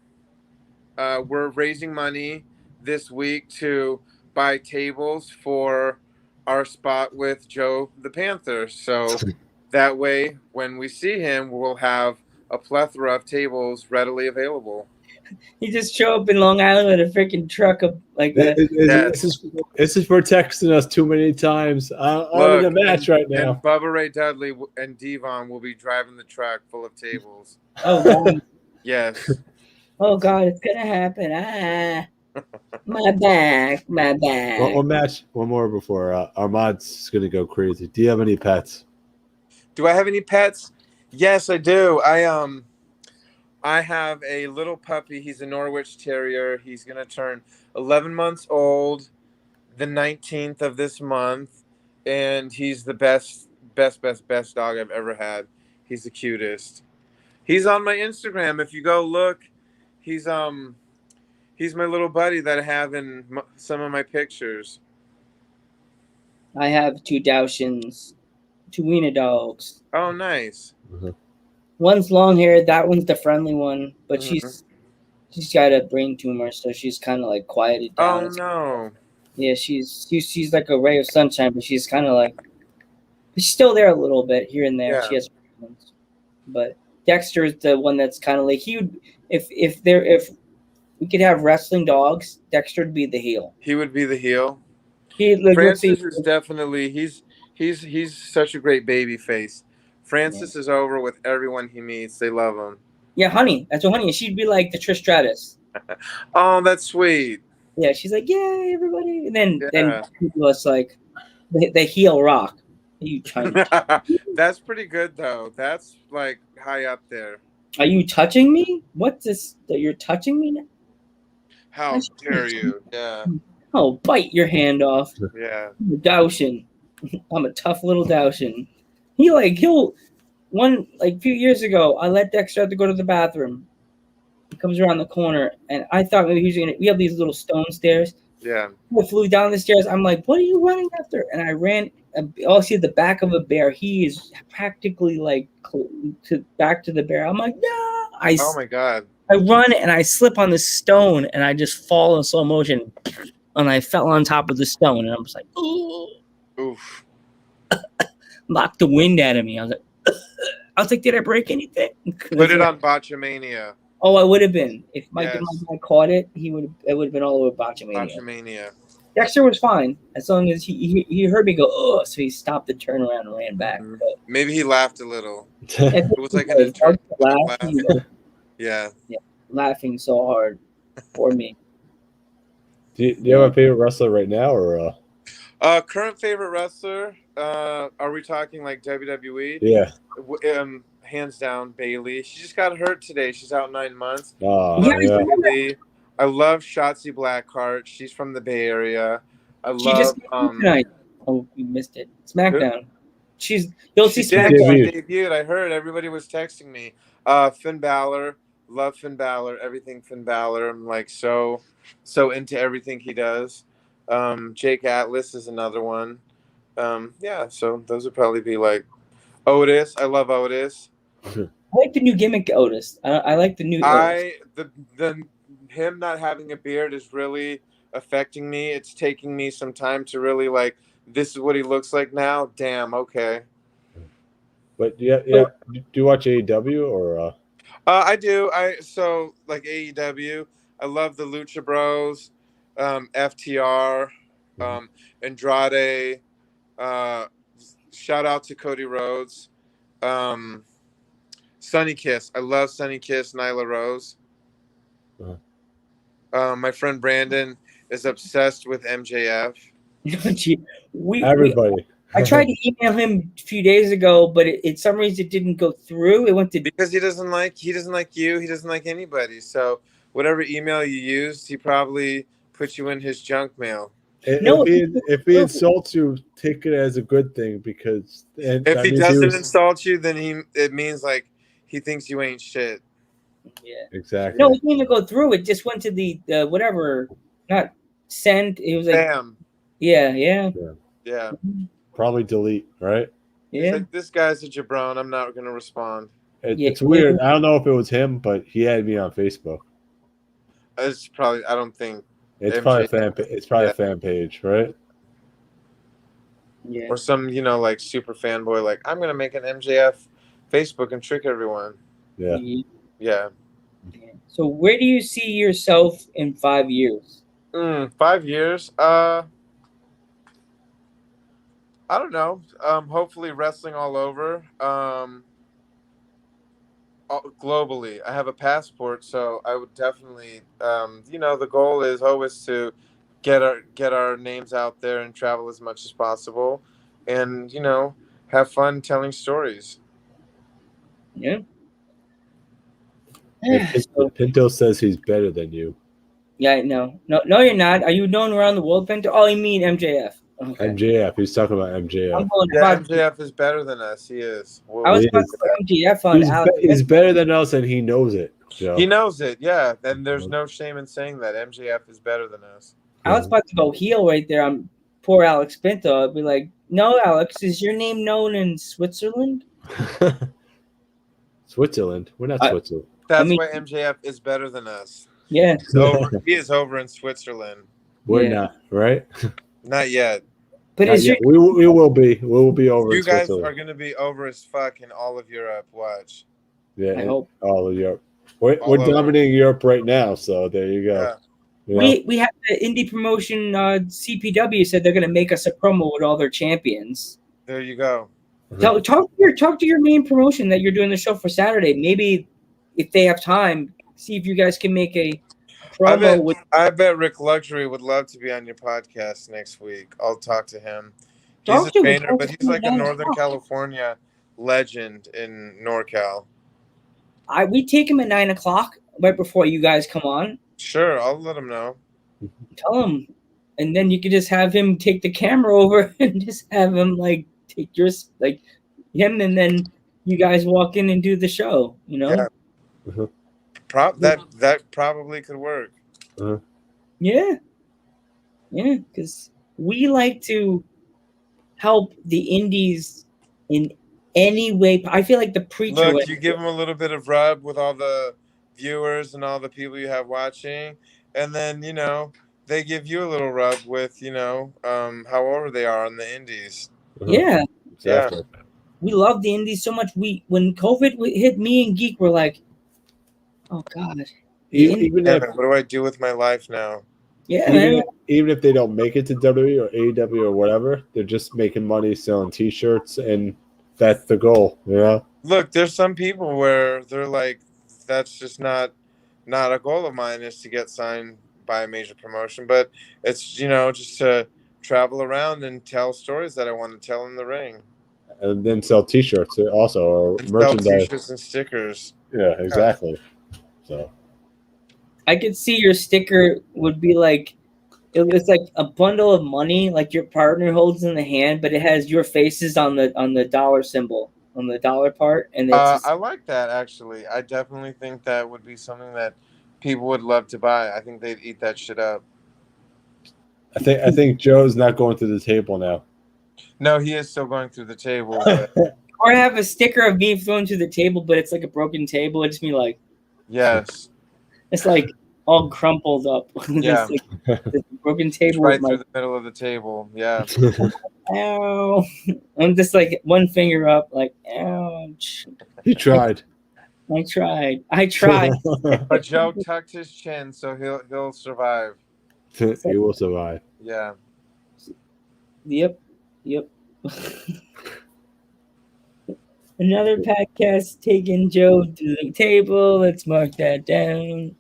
We're raising money this week to buy tables for our spot with Joe the Panther. So That way, when we see him, we'll have a plethora of tables readily available. He just show up in Long Island with a freaking truck of like a. Yes. This is for texting us too many times. I'm in a match right now. And Bubba Ray Dudley and Devon will be driving the truck full of tables. Oh God! Yes. Oh God! It's gonna happen! My back! One match, one more before Armad's gonna go crazy. Do you have any pets? Do I have any pets? Yes, I do. I have a little puppy. He's a Norwich Terrier. He's gonna turn 11 months old the 19th of this month, and he's the best dog I've ever had. He's the cutest. He's on my Instagram. If you go look, he's my little buddy that I have in some of my pictures. I have 2 Dachshunds, 2 wiener dogs. Oh, nice. Mm-hmm. One's long haired. That one's the friendly one, but she's got a brain tumor, so she's kind of like quieted down. Oh no. Yeah, she's like a ray of sunshine, but she's kind of like she's still there a little bit here and there. Yeah. She has problems, but Dexter is the one that's kind of like he would if we could have wrestling dogs, Dexter would be the heel. He would be the heel. Francis is definitely he's such a great baby face. Francis is over with everyone he meets. They love him. Yeah, Honey. That's what Honey is. She'd be like the Trish Stratus. Oh, that's sweet. Yeah, she's like, yay, everybody. And then people is like the heel rock. You Chinese. That's pretty good though. That's like high up there. Are you touching me? What's this that you're touching me now? How dare you? Yeah. Oh, bite your hand off. Yeah. I'm a Dachshund. I'm a tough little Dachshund. He'll a few years ago, I let Dexter have to go to the bathroom. He comes around the corner, and I thought maybe we have these little stone stairs. Yeah. He flew down the stairs. I'm like, what are you running after? And I ran. I'll see the back of a bear. He is practically like back to the bear. I'm like, no. Oh my God. I run and I slip on the stone, and I just fall in slow motion, and I fell on top of the stone, and I'm just like, ooh. Oof. Knocked the wind out of me. I was like, did I break anything? Put it on Botchamania. Oh, I would have been. If my Yes. guy caught it, it would have been all over Botchamania. Botchamania. Dexter was fine as long as he heard me go, oh, so he stopped the turnaround and ran back. Mhm. But Maybe he laughed a little. it was like an internal laugh. he was Yeah. laughing so hard for me. Do you have a favorite wrestler right now, or? Current favorite wrestler? Are we talking like WWE? Yeah. Hands down, Bailey. She just got hurt today. She's out 9 months. Oh, Yeah, yeah. Bailey. I love Shotzi Blackheart. She's from the Bay Area. She just tonight. Oh, you missed it. SmackDown. You'll see She did. SmackDown. She debuted. I heard everybody was texting me. Finn Balor. Love Finn Balor. Everything Finn Balor. I'm like so into everything he does. Jake Atlas is another one. Yeah, so those would probably be like Otis. I love Otis. I like the new gimmick, Otis. I like the new. The him not having a beard is really affecting me. It's taking me some time to really like. This is what he looks like now. Damn. Okay. But yeah. Do you watch AEW or? I do. So like AEW. I love the Lucha Bros, FTR, Andrade. Shout out to Cody Rhodes. Sunny Kiss. I love Sunny Kiss, Nyla Rose. My friend Brandon is obsessed with MJF. Everybody. I tried to email him a few days ago, but it some reason it didn't go through. It went to because he doesn't like you. He doesn't like anybody. So whatever email you used, he probably put you in his junk mail. If he insults you, take it as a good thing because if he doesn't insult you, then it means like he thinks you ain't shit. Yeah, exactly. No, it didn't even go through. It just went to the whatever, not send. It was like Spam. Yeah. Probably delete, right? Yeah. Like, this guy's a jabron. I'm not gonna respond. It's weird. I don't know if it was him, but he had me on Facebook. It's probably. I don't think. It's probably a fan. It's probably a fan page, right? Yeah. or some, like super fanboy, like I'm gonna make an MJF Facebook and trick everyone. Yeah. Yeah. So where do you see yourself in 5 years? 5 years. I don't know. Hopefully wrestling all over. Globally. I have a passport, so I would definitely. The goal is always to get our names out there and travel as much as possible, and have fun telling stories. Yeah. And Pinto says he's better than you. Yeah, no, you're not. Are you known around the world, Pinto? Oh, you mean MJF? Okay. MJF. He's talking about I'm MJF. going Yeah, about. MJF is better than us. He is. I was He about is. to put MJF on Alex. He's better than us, and he knows it. Joe. He knows it, yeah. And there's no shame in saying that. MJF is better than us. I was about to go heel right there on poor Alex Pinto. I'd be like, no, Alex, is your name known in Switzerland? Switzerland. We're not Switzerland. That's why MJF is better than us. Yeah. He is over in Switzerland. We're not, right? Not yet. But Not yet. We will be. We will be over. You in guys Switzerland. are going to be over as fuck in all of Europe. Watch. Yeah, I hope. all of Europe. We're All over. dominating Europe right now, so there you go. Yeah. We have the indie promotion CPW said they're going to make us a promo with all their champions. There you go. Talk to your main promotion that you're doing the show for Saturday. Maybe if they have time, see if you guys can make a promo. I bet Rick Luxury would love to be on your podcast next week. I'll talk to him. He's a trainer, but he's like a Northern California legend in NorCal. We take him at 9:00 right before you guys come on. Sure, I'll let him know. Tell him, and then you could just have him take the camera over and just have him take yours him, and then you guys walk in and do the show. Yeah. That probably could work. Yeah, because we like to help the indies in any way. I feel like the preacher. Look, you give them a little bit of rub with all the viewers and all the people you have watching, and then they give you a little rub with however they are on the indies. Yeah, exactly. We love the indies so much. When COVID hit, me and Geek were like, oh god. Even if, what do I do with my life now? Yeah, even if they don't make it to WWE or AEW or whatever, they're just making money selling T-shirts, and that's the goal. Look, there's some people where they're like, that's just not a goal of mine is to get signed by a major promotion, but it's just to travel around and tell stories that I want to tell in the ring, and then sell T-shirts also, or and merchandise, sell T-shirts and stickers. Yeah, exactly. So I could see your sticker would be it's like a bundle of money, like your partner holds in the hand, but it has your faces on the dollar symbol, on the dollar part, and I like that actually. I definitely think that would be something that people would love to buy. I think they'd eat that shit up. I think Joe's not going through the table now. No, he is still going through the table. But... or have a sticker of me thrown through the table, but it's like a broken table. It's me like, yes, it's like all crumpled up. Yeah, this broken table right through the middle of the table. Yeah. Ow! I'm just like one finger up, like ouch. He tried. I tried. But Joe tucked his chin, so he'll survive. He will survive. Yeah. Yep. Another podcast taking Joe to the table. Let's mark that down.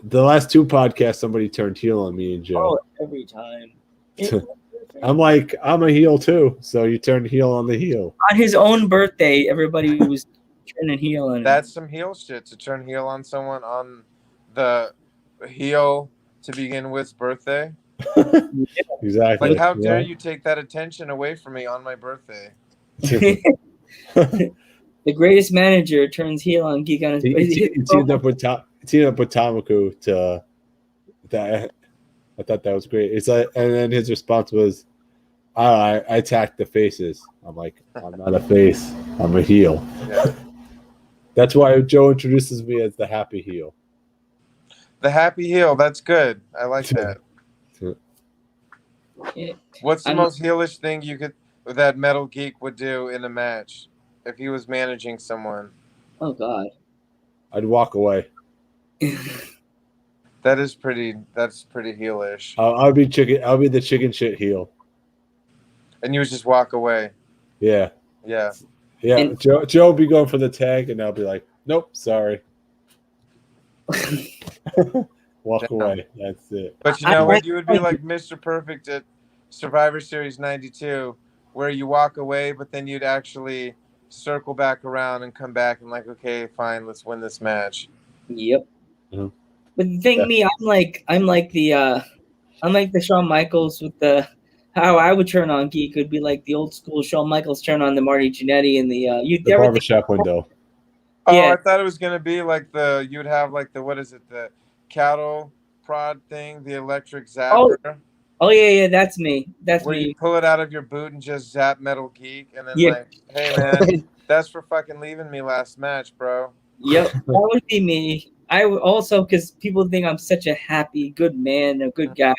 The last two podcasts, somebody turned heel on me and Joe. Oh, every time. I'm a heel too, so you turned heel on the heel. On his own birthday, everybody was turning heel on him. That's some heel shit, to turn heel on someone on the heel to begin with's birthday. Exactly. Like, how dare you take that attention away from me on my birthday? The greatest manager turns heel on Geek on his birthday. He teamed up with Tamaku to that. I thought that was great. It's like, and then his response was, I attacked the faces. I'm like, I'm not a face. I'm a heel. Yeah. That's why Joe introduces me as the happy heel. The happy heel. That's good. I like that. Yeah. What's the most heelish thing you could that Metal Geek would do in a match if he was managing someone? Oh God. I'd walk away. That's pretty heelish. I'll be chicken. I'll be the chicken shit heel. And you would just walk away. Yeah, Yeah. yeah. And- Joe will be going for the tag, and I'll be like, nope, sorry. Walk Damn. away. That's it. But you know what? You would be like Mr. Perfect at Survivor Series 92, where you walk away, but then you'd actually circle back around and come back and like, okay, fine, let's win this match. Yep. Mhm. But the thing, me, I'm like the Shawn Michaels with the how I would turn on Geek would be like the old school Shawn Michaels turn on the Marty Jannetty and the The barbershop window. Oh, Yeah. I thought it was gonna be like you'd have like the what is it, the cattle prod thing, the electric zapper, Oh yeah, that's me. That's where you me. pull it out of your boot and just zap Metal Geek, and then Yeah. like, hey man, that's for fucking leaving me last match, bro. Yep, that would be me. I would also, because people think I'm such a happy, good man, a good guy.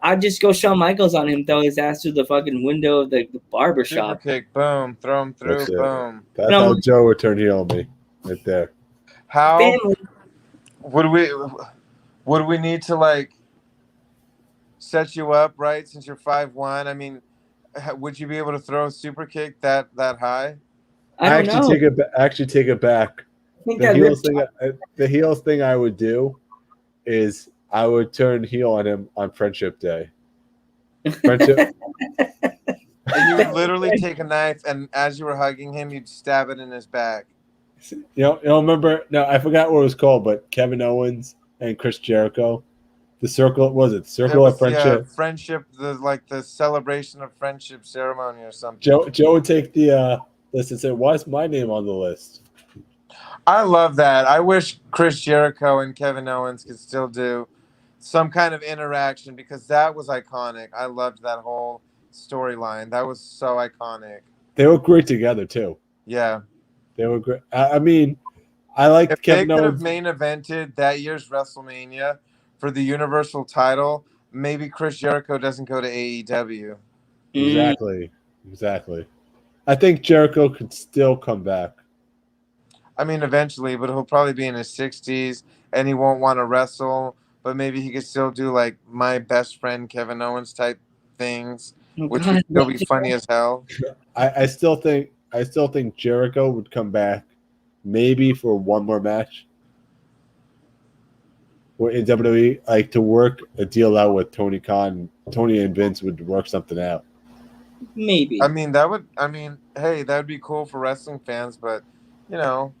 I'd just go Shawn Michaels on him, throw his ass through the fucking window of the barber Super shop. kick, boom, throw him through, That's it. boom. That's No. how Joe would turn heel on me, right there. How Family. would we need to like set you up right since you're 5'1"? I mean, would you be able to throw a super kick that high? I don't know. Actually take it back. I think The that heels ripped thing. The heels thing I would do is I would turn heel on him on Friendship Day. Friendship. And you would literally take a knife, and as you were hugging him, you'd stab it in his back. You know, remember? No, I forgot what it was called, but Kevin Owens and Chris Jericho. The circle was it? Circle of Friendship. Friendship, the celebration of friendship ceremony or something. Joe would take the list and say, "Why is my name on the list?" I love that. I wish Chris Jericho and Kevin Owens could still do some kind of interaction because that was iconic. I loved that whole storyline. That was so iconic. They were great together too. Yeah. They were great. I mean, I like If Kevin they could Owens. have main evented that year's WrestleMania for the Universal title, maybe Chris Jericho doesn't go to AEW. Exactly. I think Jericho could still come back. I mean, eventually, but he'll probably be in his 60s and he won't want to wrestle. But maybe he could still do like my best friend Kevin Owens type things, which would still be funny as hell. I still think Jericho would come back, maybe for one more match. Or in WWE, like to work a deal out with Tony Khan. Tony and Vince would work something out. Maybe. I mean, hey, that would be cool for wrestling fans. But you know,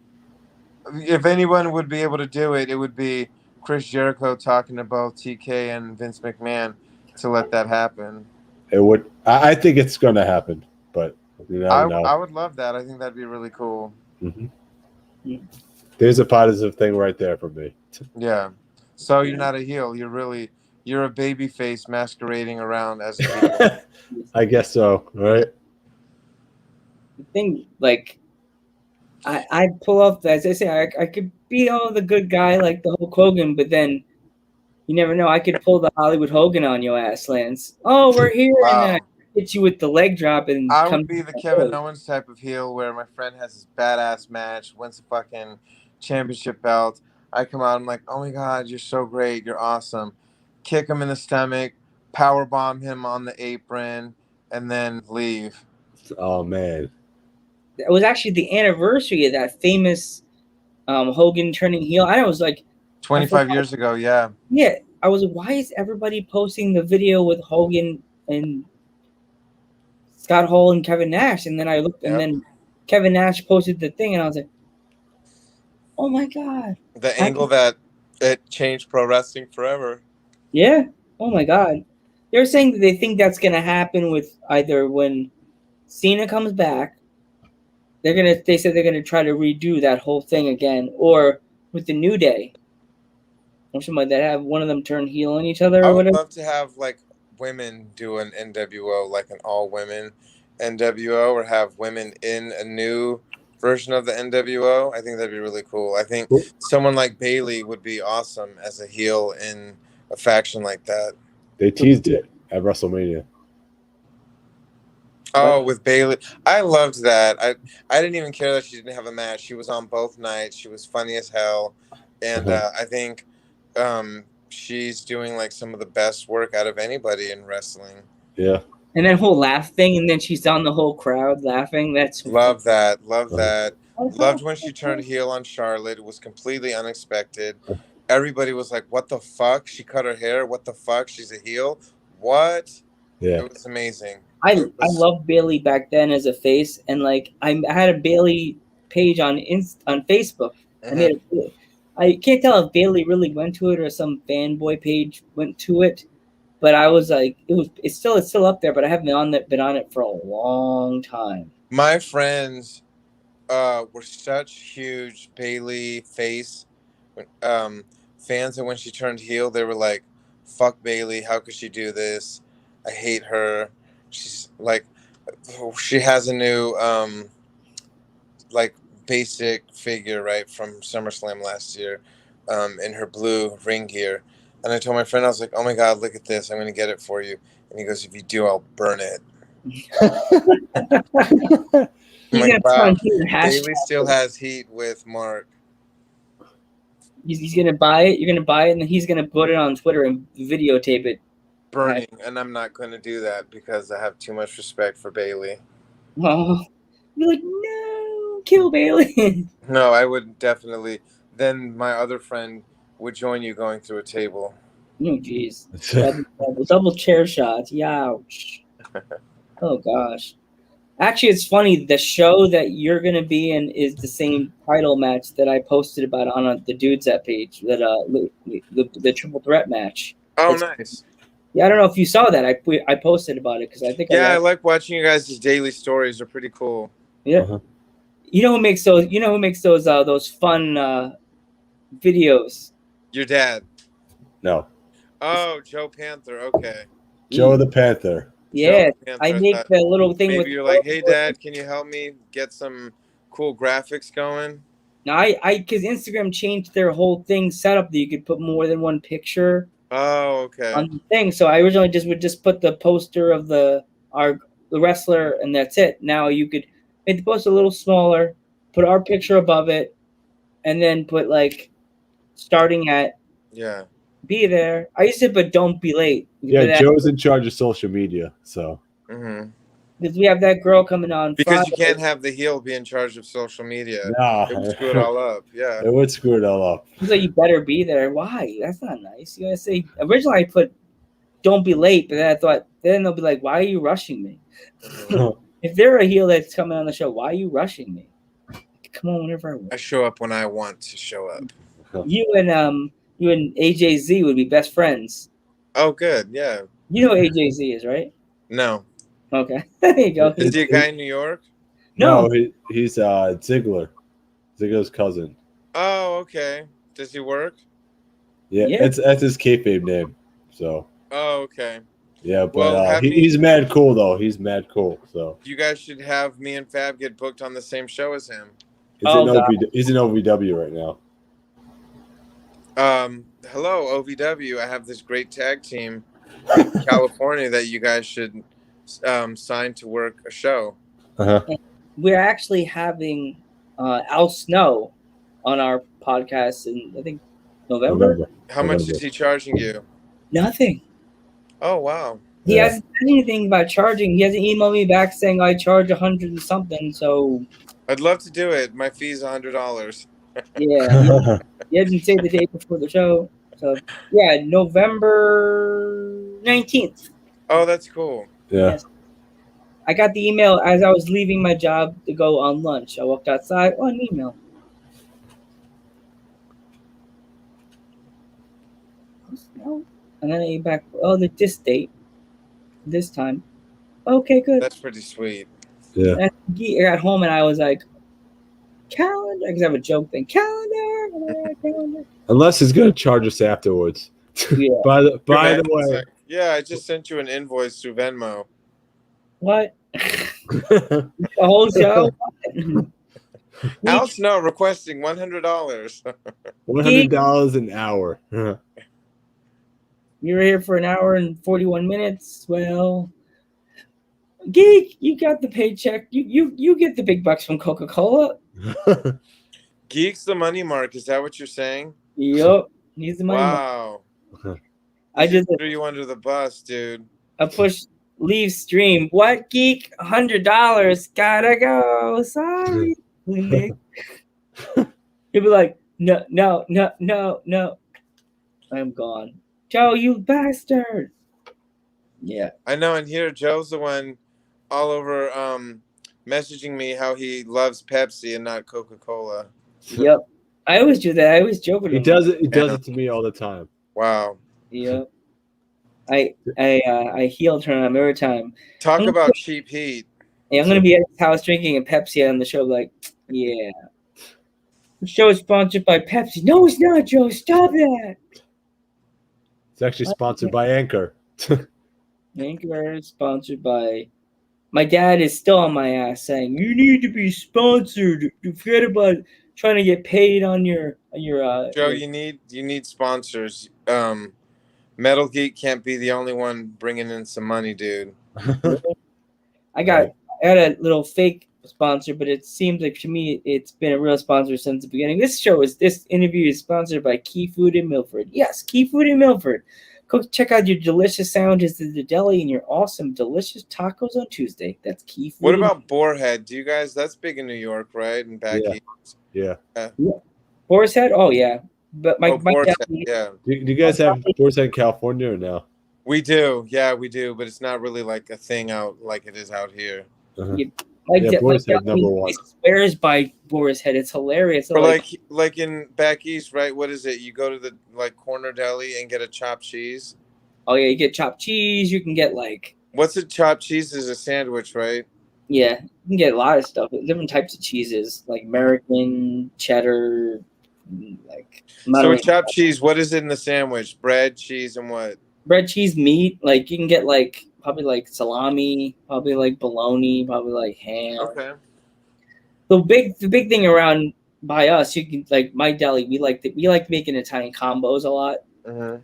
if anyone would be able to do it, it would be Chris Jericho talking to both TK and Vince McMahon to let that happen. It would. I think it's going to happen, but you never know. I would love that. I think that'd be really cool. Mm-hmm. There's a positive thing right there for me. Yeah. So you're not a heel. You're a baby face masquerading around as a heel. I guess so, right? The thing, like, I pull off, as I say, I could be the good guy like the Hulk Hogan, but then you never know. I could pull the Hollywood Hogan on your ass, Lance. Oh, we're here, Wow. and then I hit you with the leg drop and I come would be the Kevin Owens type of heel where my friend has this badass match, wins a fucking championship belt. I come out, I'm like, oh my God, you're so great. You're awesome. Kick him in the stomach, power bomb him on the apron, and then leave. Oh, man. It was actually the anniversary of that famous Hogan turning heel. I was like 25 years ago, yeah. Yeah, I was. Why is everybody posting the video with Hogan and Scott Hall and Kevin Nash? And then I looked, and then Kevin Nash posted the thing, and I was like, "Oh my God!" The angle that it changed pro wrestling forever. Yeah. Oh my God. They're saying that they think that's gonna happen with either when Cena comes back. They said they're gonna try to redo that whole thing again, or with the New Day. Or something like that, have one of them turn heel on each other or I would whatever. love to have like women do an NWO, like an all women NWO, or have women in a new version of the NWO. I think that'd be really cool. I think someone like Bayley would be awesome as a heel in a faction like that. They teased it at WrestleMania. Oh, with Bailey, I loved that. I didn't even care that she didn't have a match. She was on both nights. She was funny as hell, and I think she's doing like some of the best work out of anybody in wrestling. Yeah. And that whole laugh thing, and then she's on the whole crowd laughing. That's Love that. Love that. Loved when she turned heel on Charlotte. It was completely unexpected. Everybody was like, "What the fuck? She cut her hair. What the fuck? She's a heel. What?" Yeah. It was amazing. I loved Bailey back then as a face, and like I had a Bailey page on Facebook. I can't tell if Bailey really went to it or some fanboy page went to it, but I was like, it's still up there, but I haven't been on it for a long time. My friends were such huge Bailey fans, and when she turned heel, they were like, "Fuck Bailey! How could she do this? I hate her. She's like, she has a new like basic figure right from SummerSlam last year, in her blue ring gear." And I told my friend, I was like, "Oh my god, look at this! I'm gonna get it for you." And he goes, "If you do, I'll burn it." He's I'm like, wow. Bailey still has heat with Mark. He's gonna buy it. You're gonna buy it, and then he's gonna put it on Twitter and videotape it. Burning, and I'm not going to do that because I have too much respect for Bailey. Oh, you're like, no, kill Bailey. No, I would definitely. Then my other friend would join you going through a table. Oh, jeez. double chair shots. Youch. Oh, gosh. Actually, it's funny. The show that you're going to be in is the same title match that I posted about on the Dudes That page, that the triple threat match. Oh, nice. Yeah, I don't know if you saw that. I posted about it because I think. Yeah, I like watching you guys' daily stories. They're pretty cool. Yeah. Uh-huh. You know who makes those? You know who makes those fun videos? Your dad. No. Oh, Joe Panther. Okay. Joe the Panther. Yeah, Panther, I make the little thing maybe with. You're like, "Hey, Dad, can you help me get some cool graphics going?" No, because Instagram changed their whole thing setup that you could put more than one picture. Oh, okay. On the thing, so I originally would just put the poster of the wrestler, and that's it. Now you could make the poster a little smaller, put our picture above it, and then put like starting at be there. I used to put don't be late. Yeah, Joe's in charge of social media, so because we have that girl coming on. Because Friday. you can't have the heel be in charge of social media. Nah. It would screw it all up. Yeah. It would screw it all up. So you better be there. Why? That's not nice. You gotta say. Originally, I put don't be late, but then I thought then they'll be like, why are you rushing me? If they're a heel that's coming on the show, why are you rushing me? Come on, whenever I want. I show up when I want to show up. You and AJZ would be best friends. Oh, good. Yeah. You know who AJZ is, right? No. Okay. There you go. Is he a guy in New York? No, he's Ziggler. Ziggler's cousin. Oh, okay. Does he work? Yeah. That's his kayfabe name. So. Oh, okay. Yeah, but he's mad cool though. He's mad cool. So. You guys should have me and Fab get booked on the same show as him. He's in OVW right now. Hello, OVW. I have this great tag team in California that you guys should sign to work a show. We're actually having Al Snow on our podcast in I think November. How much is he charging you? Nothing. Oh wow. He hasn't said anything about charging. He hasn't emailed me back saying I charge $100 and something. So I'd love to do it. My fee's $100. Yeah. He hasn't said the day before the show. So yeah, November 19th. Oh, that's cool. Yeah. Yes. I got the email as I was leaving my job to go on lunch. I walked outside. Oh, an email. And then I came back. Oh, this date. This time. Okay, good. That's pretty sweet. Yeah. And I got home and I was like, calendar. Because I have a joke thing. Calendar. Unless he's gonna charge us afterwards. Yeah. by the way. Yeah, I just sent you an invoice through Venmo. What? The whole show? Al Snow requesting $100. $100 an hour. You were here for an hour and 41 minutes. Well, Geek, you got the paycheck. You get the big bucks from Coca-Cola. Geek's the money mark. Is that what you're saying? Yup. He's the money. Wow. I just threw you under the bus, dude. I push leave stream. What, Geek? $100. Gotta go. Sorry. Nick. He'll be like, no. I'm gone. Joe, you bastard. Yeah. I know, and here Joe's the one all over messaging me how he loves Pepsi and not Coca-Cola. Yep. I always do that. I always joke with him. He does it. He does it to me all the time. Wow. Yep. I heel turn him every time. Talk about cheap heat. Hey, I'm gonna be at his house drinking a Pepsi on the show. Like, yeah. The show is sponsored by Pepsi. No, it's not, Joe. Stop that. It's actually sponsored by Anchor. Anchor is sponsored by. My dad is still on my ass saying you need to be sponsored. Forget about trying to get paid on your Joe, you need sponsors. Metal Geek can't be the only one bringing in some money, dude. I got a little fake sponsor, but it seems like to me it's been a real sponsor since the beginning. This interview is sponsored by Key Food in Milford. Yes, Key Food in Milford. Go check out your delicious sandwiches at the deli and your awesome, delicious tacos on Tuesday. That's Key Food. What about Boarhead? Do you guys? That's big in New York, right? And back east. Yeah. Boar's Head? Oh yeah. But my Boar's deli, Head, yeah. Do you guys have Boar's Head in California or no? We do. Yeah, we do. But it's not really like a thing out like it is out here. Uh-huh. Boar's Head number one. Swears by Boar's Head. It's hilarious. Or like in back east, right? What is it? You go to the corner deli and get a chopped cheese. Oh yeah, you get chopped cheese. You can get like. What's a chopped cheese? Is a sandwich, right? Yeah, you can get a lot of stuff. Different types of cheeses, like American, cheddar, like. So with chopped cheese, what is it in the sandwich? Bread, cheese, and what? Bread, cheese, meat. Like you can get like probably like salami, probably like bologna, probably like ham. Okay. The big thing around by us, you can like my deli. We like making Italian combos a lot. Uh-huh.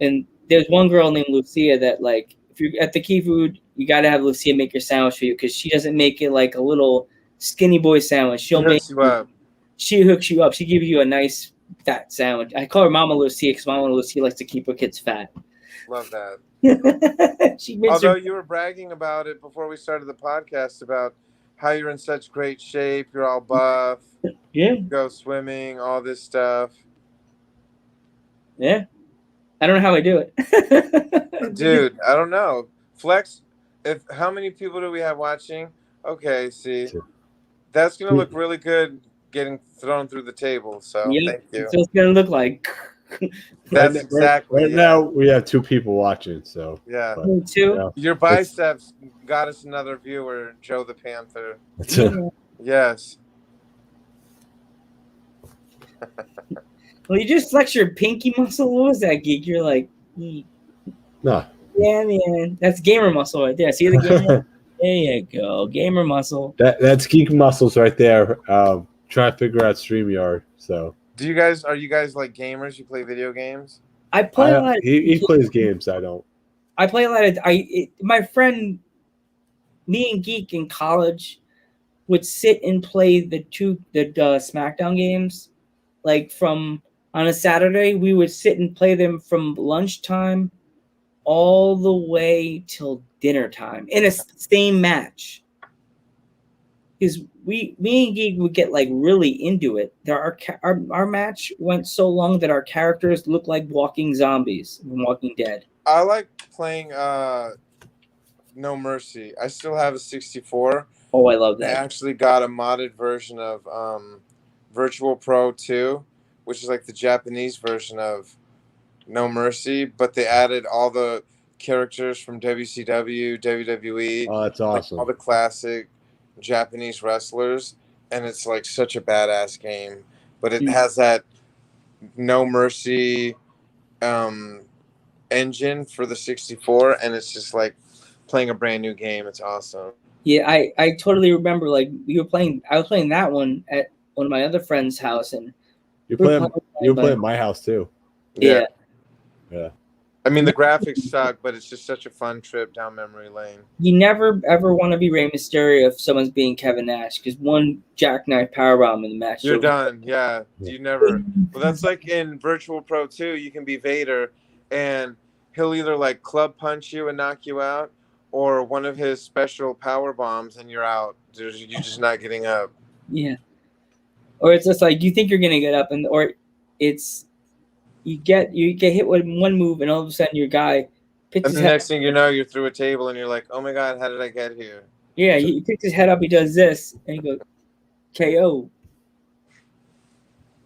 And there's one girl named Lucia that like if you're at the Key Food, you got to have Lucia make your sandwich for you because she doesn't make it like a little skinny boy sandwich. She'll make you up. She hooks you up. She gives you a nice fat sandwich. I call her Mama Lucia because Mama Lucia likes to keep her kids fat. Love that. She makes Although you were bragging about it before we started the podcast about how you're in such great shape, you're all buff. Yeah. You go swimming, all this stuff. Yeah. I don't know how I do it. Dude, I don't know. Flex, how many people do we have watching? Okay, see. That's going to look really good getting thrown through the table. So thank you. That's what it's going to look like. That's exactly right now we have 2 people watching, so yeah. But, 2. Yeah. Your biceps got us another viewer, Joe the Panther. Yes. Well, you just flex your pinky muscle. What was that, Geek? You're like, no. Yeah, man. That's gamer muscle right there. See the gamer? There you go. Gamer muscle. That's geek muscles right there. Trying to figure out StreamYard. So are you guys like gamers? You play video games? I play a lot. He plays games. I don't. I play a lot of. My friend, me and Geek in college, would sit and play the SmackDown games, like from on a Saturday. We would sit and play them from lunchtime all the way till dinner time in a same match. Because me and Geek would get like really into it. Our match went so long that our characters looked like walking zombies from Walking Dead. I like playing No Mercy. I still have a 64. Oh, I love that. I actually got a modded version of Virtual Pro 2, which is like the Japanese version of No Mercy, but they added all the characters from WCW, WWE. Oh, that's awesome. Like all the classic Japanese wrestlers, and it's like such a badass game. But it has that No Mercy engine for the 64, and it's just like playing a brand new game. It's awesome. Yeah, I totally remember like I was playing that one at one of my other friends' house, and you were playing at my house too. Yeah. I mean, the graphics suck, but it's just such a fun trip down memory lane. You never ever want to be Rey Mysterio if someone's being Kevin Nash, because one jackknife powerbomb in the match. You're done. Yeah. You never. Well, that's like in Virtual Pro 2, you can be Vader, and he'll either like club punch you and knock you out, or one of his special power bombs, and you're out. You're just not getting up. Yeah. Or it's just like you think you're gonna get up, or it's you get hit with one move, and all of a sudden your guy picks And his the head. next thing you know, you're through a table, and you're like, "Oh my god, how did I get here?" Yeah, he picks his head up, he does this, and he goes KO.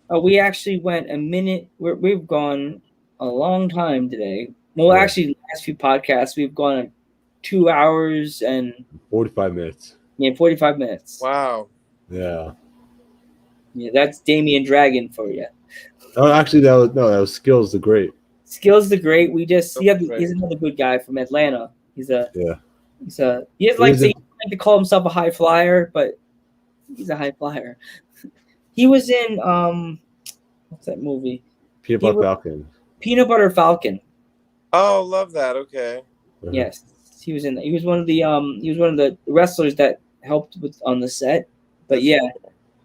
Oh, we actually went a minute. We've gone a long time today. Well, Yeah. actually, the last few podcasts we've gone 2 hours and 45 minutes. 45 minutes. Wow. Yeah. Yeah, that's Damian Dragon for you. Oh, actually, that was Skills the Great. Skills the Great. He's Great. another good guy from Atlanta. He like is to call himself a high flyer, but he's a high flyer. He was in what's that movie? Peanut Butter Falcon. Peanut Butter Falcon. Oh, love that. Okay. Yes, he was in. He was one of the wrestlers that helped on the set. But yeah,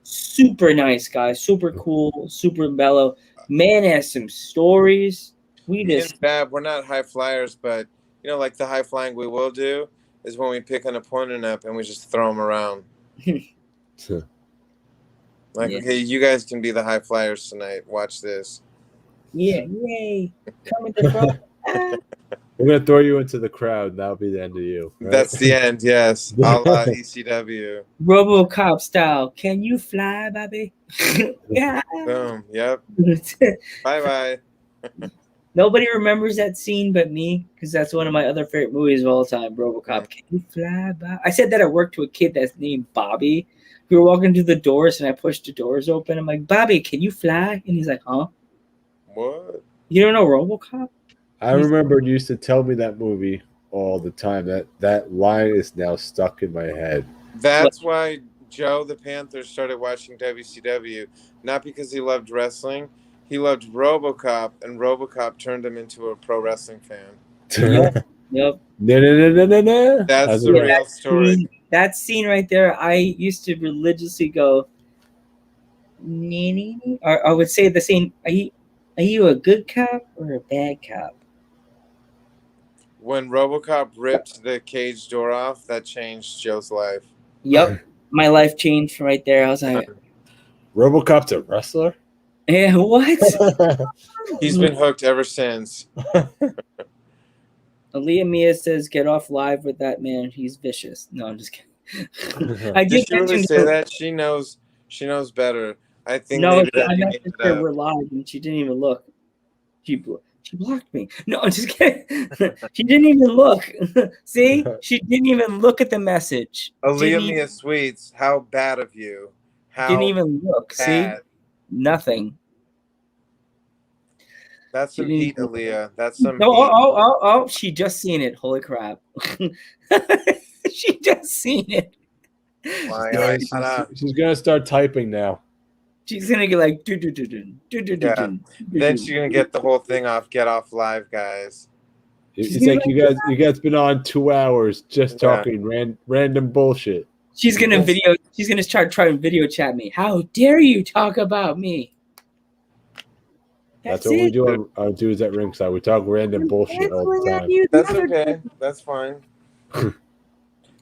super nice guy, super cool, super mellow. Man has some stories. Me and Fab, we're not high flyers, but like the high flying we will do is when we pick an opponent up and we just throw them around. Like, Yeah. okay, you guys can be the high flyers tonight. Watch this. Yeah, yay! Come in the front. We're gonna throw you into the crowd. That'll be the end of you. Right? That's the end. Yes, a la ECW. RoboCop style. Can you fly, Bobby? Yeah. Boom. Yep. Bye bye. Nobody remembers that scene but me, because that's one of my other favorite movies of all time. RoboCop. Can you fly, Bobby? I said that at work to a kid that's named Bobby. We were walking through the doors, and I pushed the doors open. I'm like, Bobby, can you fly? And he's like, huh? What? You don't know RoboCop? I remember you used to tell me that movie all the time. That line is now stuck in my head. That's why Joe the Panther started watching WCW, not because he loved wrestling. He loved RoboCop, and RoboCop turned him into a pro wrestling fan. Yep. No. That's the real story. That scene right there, I used to religiously go, or I would say the same. Are you a good cop or a bad cop? When RoboCop ripped the cage door off, that changed Joe's life. Yep, my life changed right there. I was like, RoboCop's a wrestler? yeah, what? He's been hooked ever since. Aaliyah Mia says, "Get off live with that man. He's vicious." No, I'm just kidding. I Did did she really mention say that? She knows better. I think No, maybe that I you messaged made it her. up. We're live, and she didn't even look. She blocked me. No, I'm just kidding. She didn't even look. See, she didn't even look at the message. Aaliyah Didn't Mia Sweets, how bad of you. How didn't even look. See, bad. nothing. That's some She heat, didn't- Aaliyah. That's some No, heat. oh! She just seen it. Holy crap! She just seen it. Why, She's gonna start typing now. She's gonna get like Then she's gonna get the whole thing off. Get off live, guys. It's like you guys been on 2 hours just Yeah. talking random bullshit. She's gonna She's gonna try and video chat me. How dare you talk about me? That's what we do on Dudes at Ringside. We talk random bullshit all the time. That's okay. That's fine. It's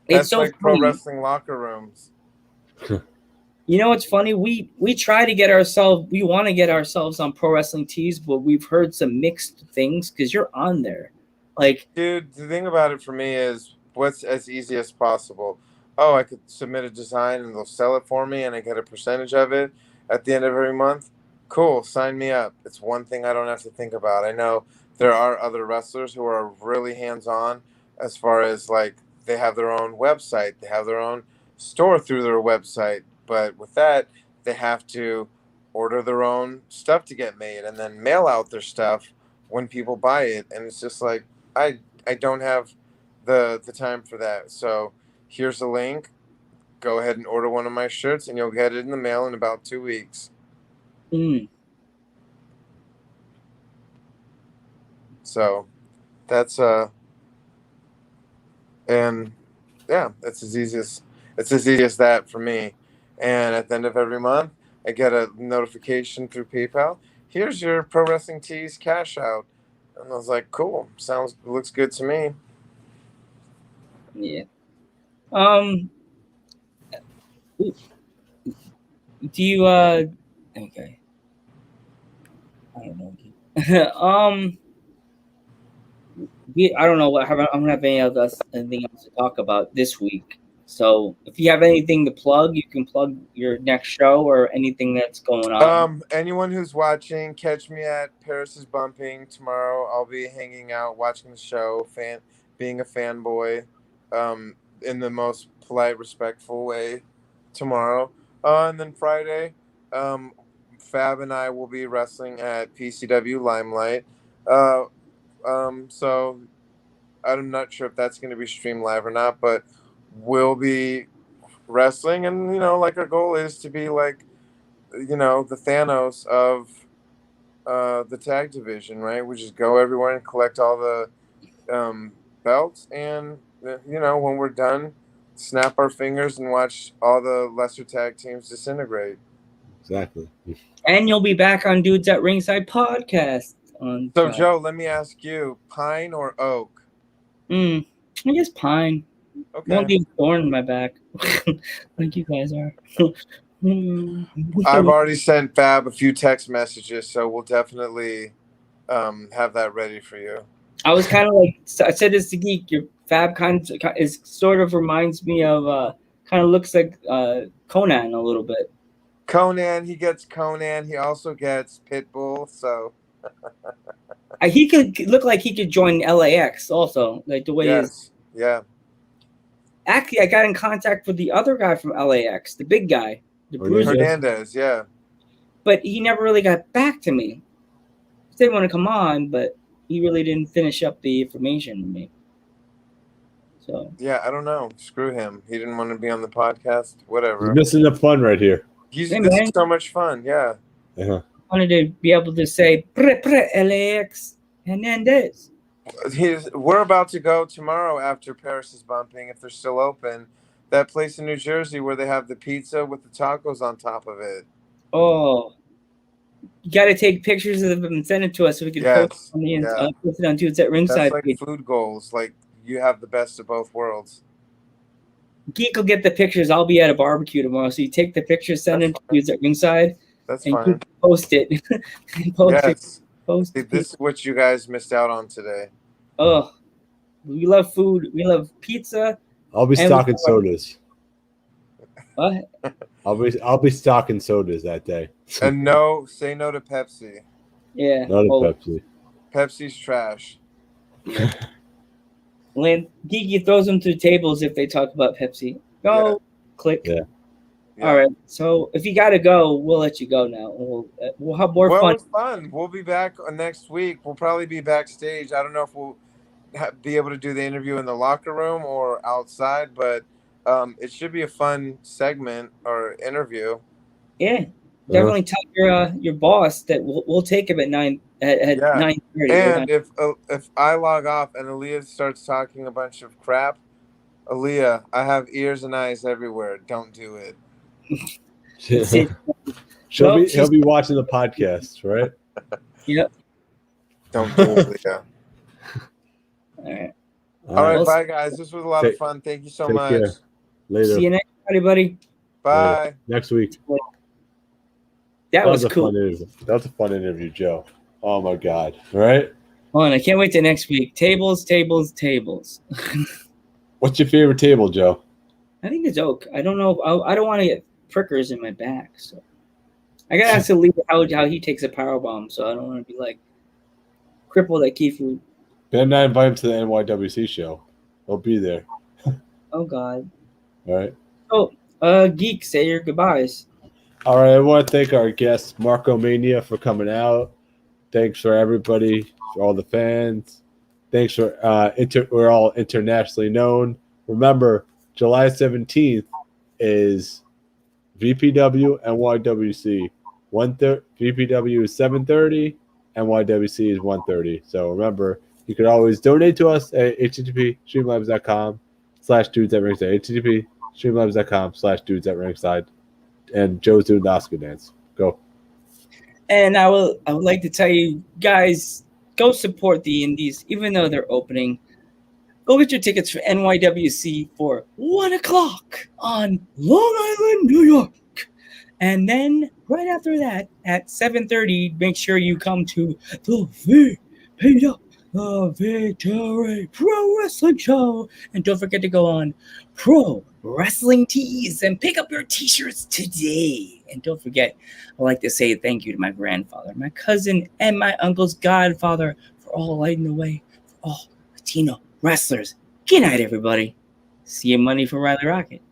That's so like pro funny. wrestling locker rooms. You know what's funny? We try to get ourselves. We want to get ourselves on Pro Wrestling Tees, but we've heard some mixed things because you're on there. Like, Dude, the thing about it for me is what's as easy as possible. Oh, I could submit a design and they'll sell it for me and I get a percentage of it at the end of every month. Cool, sign me up. It's one thing I don't have to think about. I know there are other wrestlers who are really hands-on as far as like they have their own website, they have their own store through their website, but with that, they have to order their own stuff to get made and then mail out their stuff when people buy it. And it's just like I don't have the time for that. So here's a link. Go ahead and order one of my shirts and you'll get it in the mail in about 2 weeks. So That's and yeah, it's as easy as that for me. And at the end of every month, I get a notification through PayPal. Here's your Pro Wrestling Tees cash out, and I was like, cool, looks good to me. Yeah. Do you okay. I don't know. I don't know what I don't have anything else to talk about this week. So if you have anything to plug, you can plug your next show or anything that's going on. Anyone who's watching, catch me at Paris is Bumping tomorrow. I'll be hanging out, watching the show, being a fanboy, in the most polite, respectful way tomorrow. And then Friday, Fab and I will be wrestling at PCW Limelight. So I'm not sure if that's going to be streamed live or not, but we'll be wrestling, and like our goal is to be like, the Thanos of the tag division, right? We just go everywhere and collect all the belts, and when we're done, snap our fingers and watch all the lesser tag teams disintegrate. Exactly. And you'll be back on Dudes at Ringside podcast on So Friday. Joe, let me ask you, pine or oak? I guess pine. Okay. Won't be a thorn in my back like you guys are. I've already sent Fab a few text messages, so we'll definitely have that ready for you. I was kind of like, I said this to Geek, your Fab kind of is sort of reminds me of kind of looks like Conan a little bit. Conan, he gets Conan. He also gets Pitbull. So he could look like he could join LAX also, like the way he is. Yeah. Actually, I got in contact with the other guy from LAX, the big guy, the Bruiser. Hernandez, yeah. But he never really got back to me. He didn't want to come on, but he really didn't finish up the information with me. So yeah, I don't know. Screw him. He didn't want to be on the podcast. Whatever. He's missing the fun right here. This is so much fun. Yeah. Uh-huh. I wanted to be able to say LAX Hernandez. We're about to go tomorrow after Paris is Bumping, if they're still open. That place in New Jersey where they have the pizza with the tacos on top of it. Oh, you got to take pictures of them and send it to us so we can post it on Dudes at Ringside. That's like food goals. Like, you have the best of both worlds. Geek will get the pictures. I'll be at a barbecue tomorrow, so you take the pictures, send them to Dudes at Ringside. That's and fine. Post it. See, this is what you guys missed out on today. Oh, we love food. We love pizza. I'll be stocking sodas. What? I'll be stocking sodas that day. And say no to Pepsi. Yeah. No to Pepsi. Pepsi's trash. Geeky throws them to the tables if they talk about Pepsi. Click. Yeah. All right. So if you got to go, we'll let you go now. We'll have more fun. It was fun. We'll be back next week. We'll probably be backstage. I don't know if we'll be able to do the interview in the locker room or outside, but it should be a fun segment or interview. Yeah. Definitely tell your boss that we'll take him at 9 at 9:30. And if I log off and Aaliyah starts talking a bunch of crap, Aaliyah, I have ears and eyes everywhere. Don't do it. He'll be watching the podcast, right? Yep. Don't do it, Aaliyah. All right, bye guys. This was a lot of fun. Thank you so much. Care. Later. See you next time, buddy. Bye. Later. Next week. That was cool. That was a fun interview, Joe. Oh my God! All right. Hold on, I can't wait till next week. Tables. What's your favorite table, Joe? I think it's oak. I don't know. I don't want to get prickers in my back, so I gotta ask Lee how he takes a power bomb. So I don't want to be like crippled at Kifu. Ben and I invite him to the NYWC show. He'll be there. Oh God. All right. Oh, Geek, say your goodbyes. All right, I want to thank our guest Marco Mania for coming out. Thanks for everybody, for all the fans. Thanks for we're all internationally known. Remember, July 17th is VPW NYWC. VPW is 7:30, NYWC is 1:30. So remember, You can always donate to us at http://streamlabs.com/dudes at ringside. http://streamlabs.com/dudes at ringside. And Joe's doing the Oscar dance. Go. And I would like to tell you guys, go support the indies, even though they're opening. Go get your tickets for NYWC for 1 o'clock on Long Island, New York. And then right after that, at 7:30, make sure you come to the VPW, the Victory Pro Wrestling Show. And don't forget to go on Pro Wrestling Tees and pick up your t-shirts today. And don't forget, I'd like to say thank you to my grandfather, my cousin, and my uncle's godfather for all lighting the way for all Latino wrestlers. Good night, everybody. See you Monday for Riley Rocket.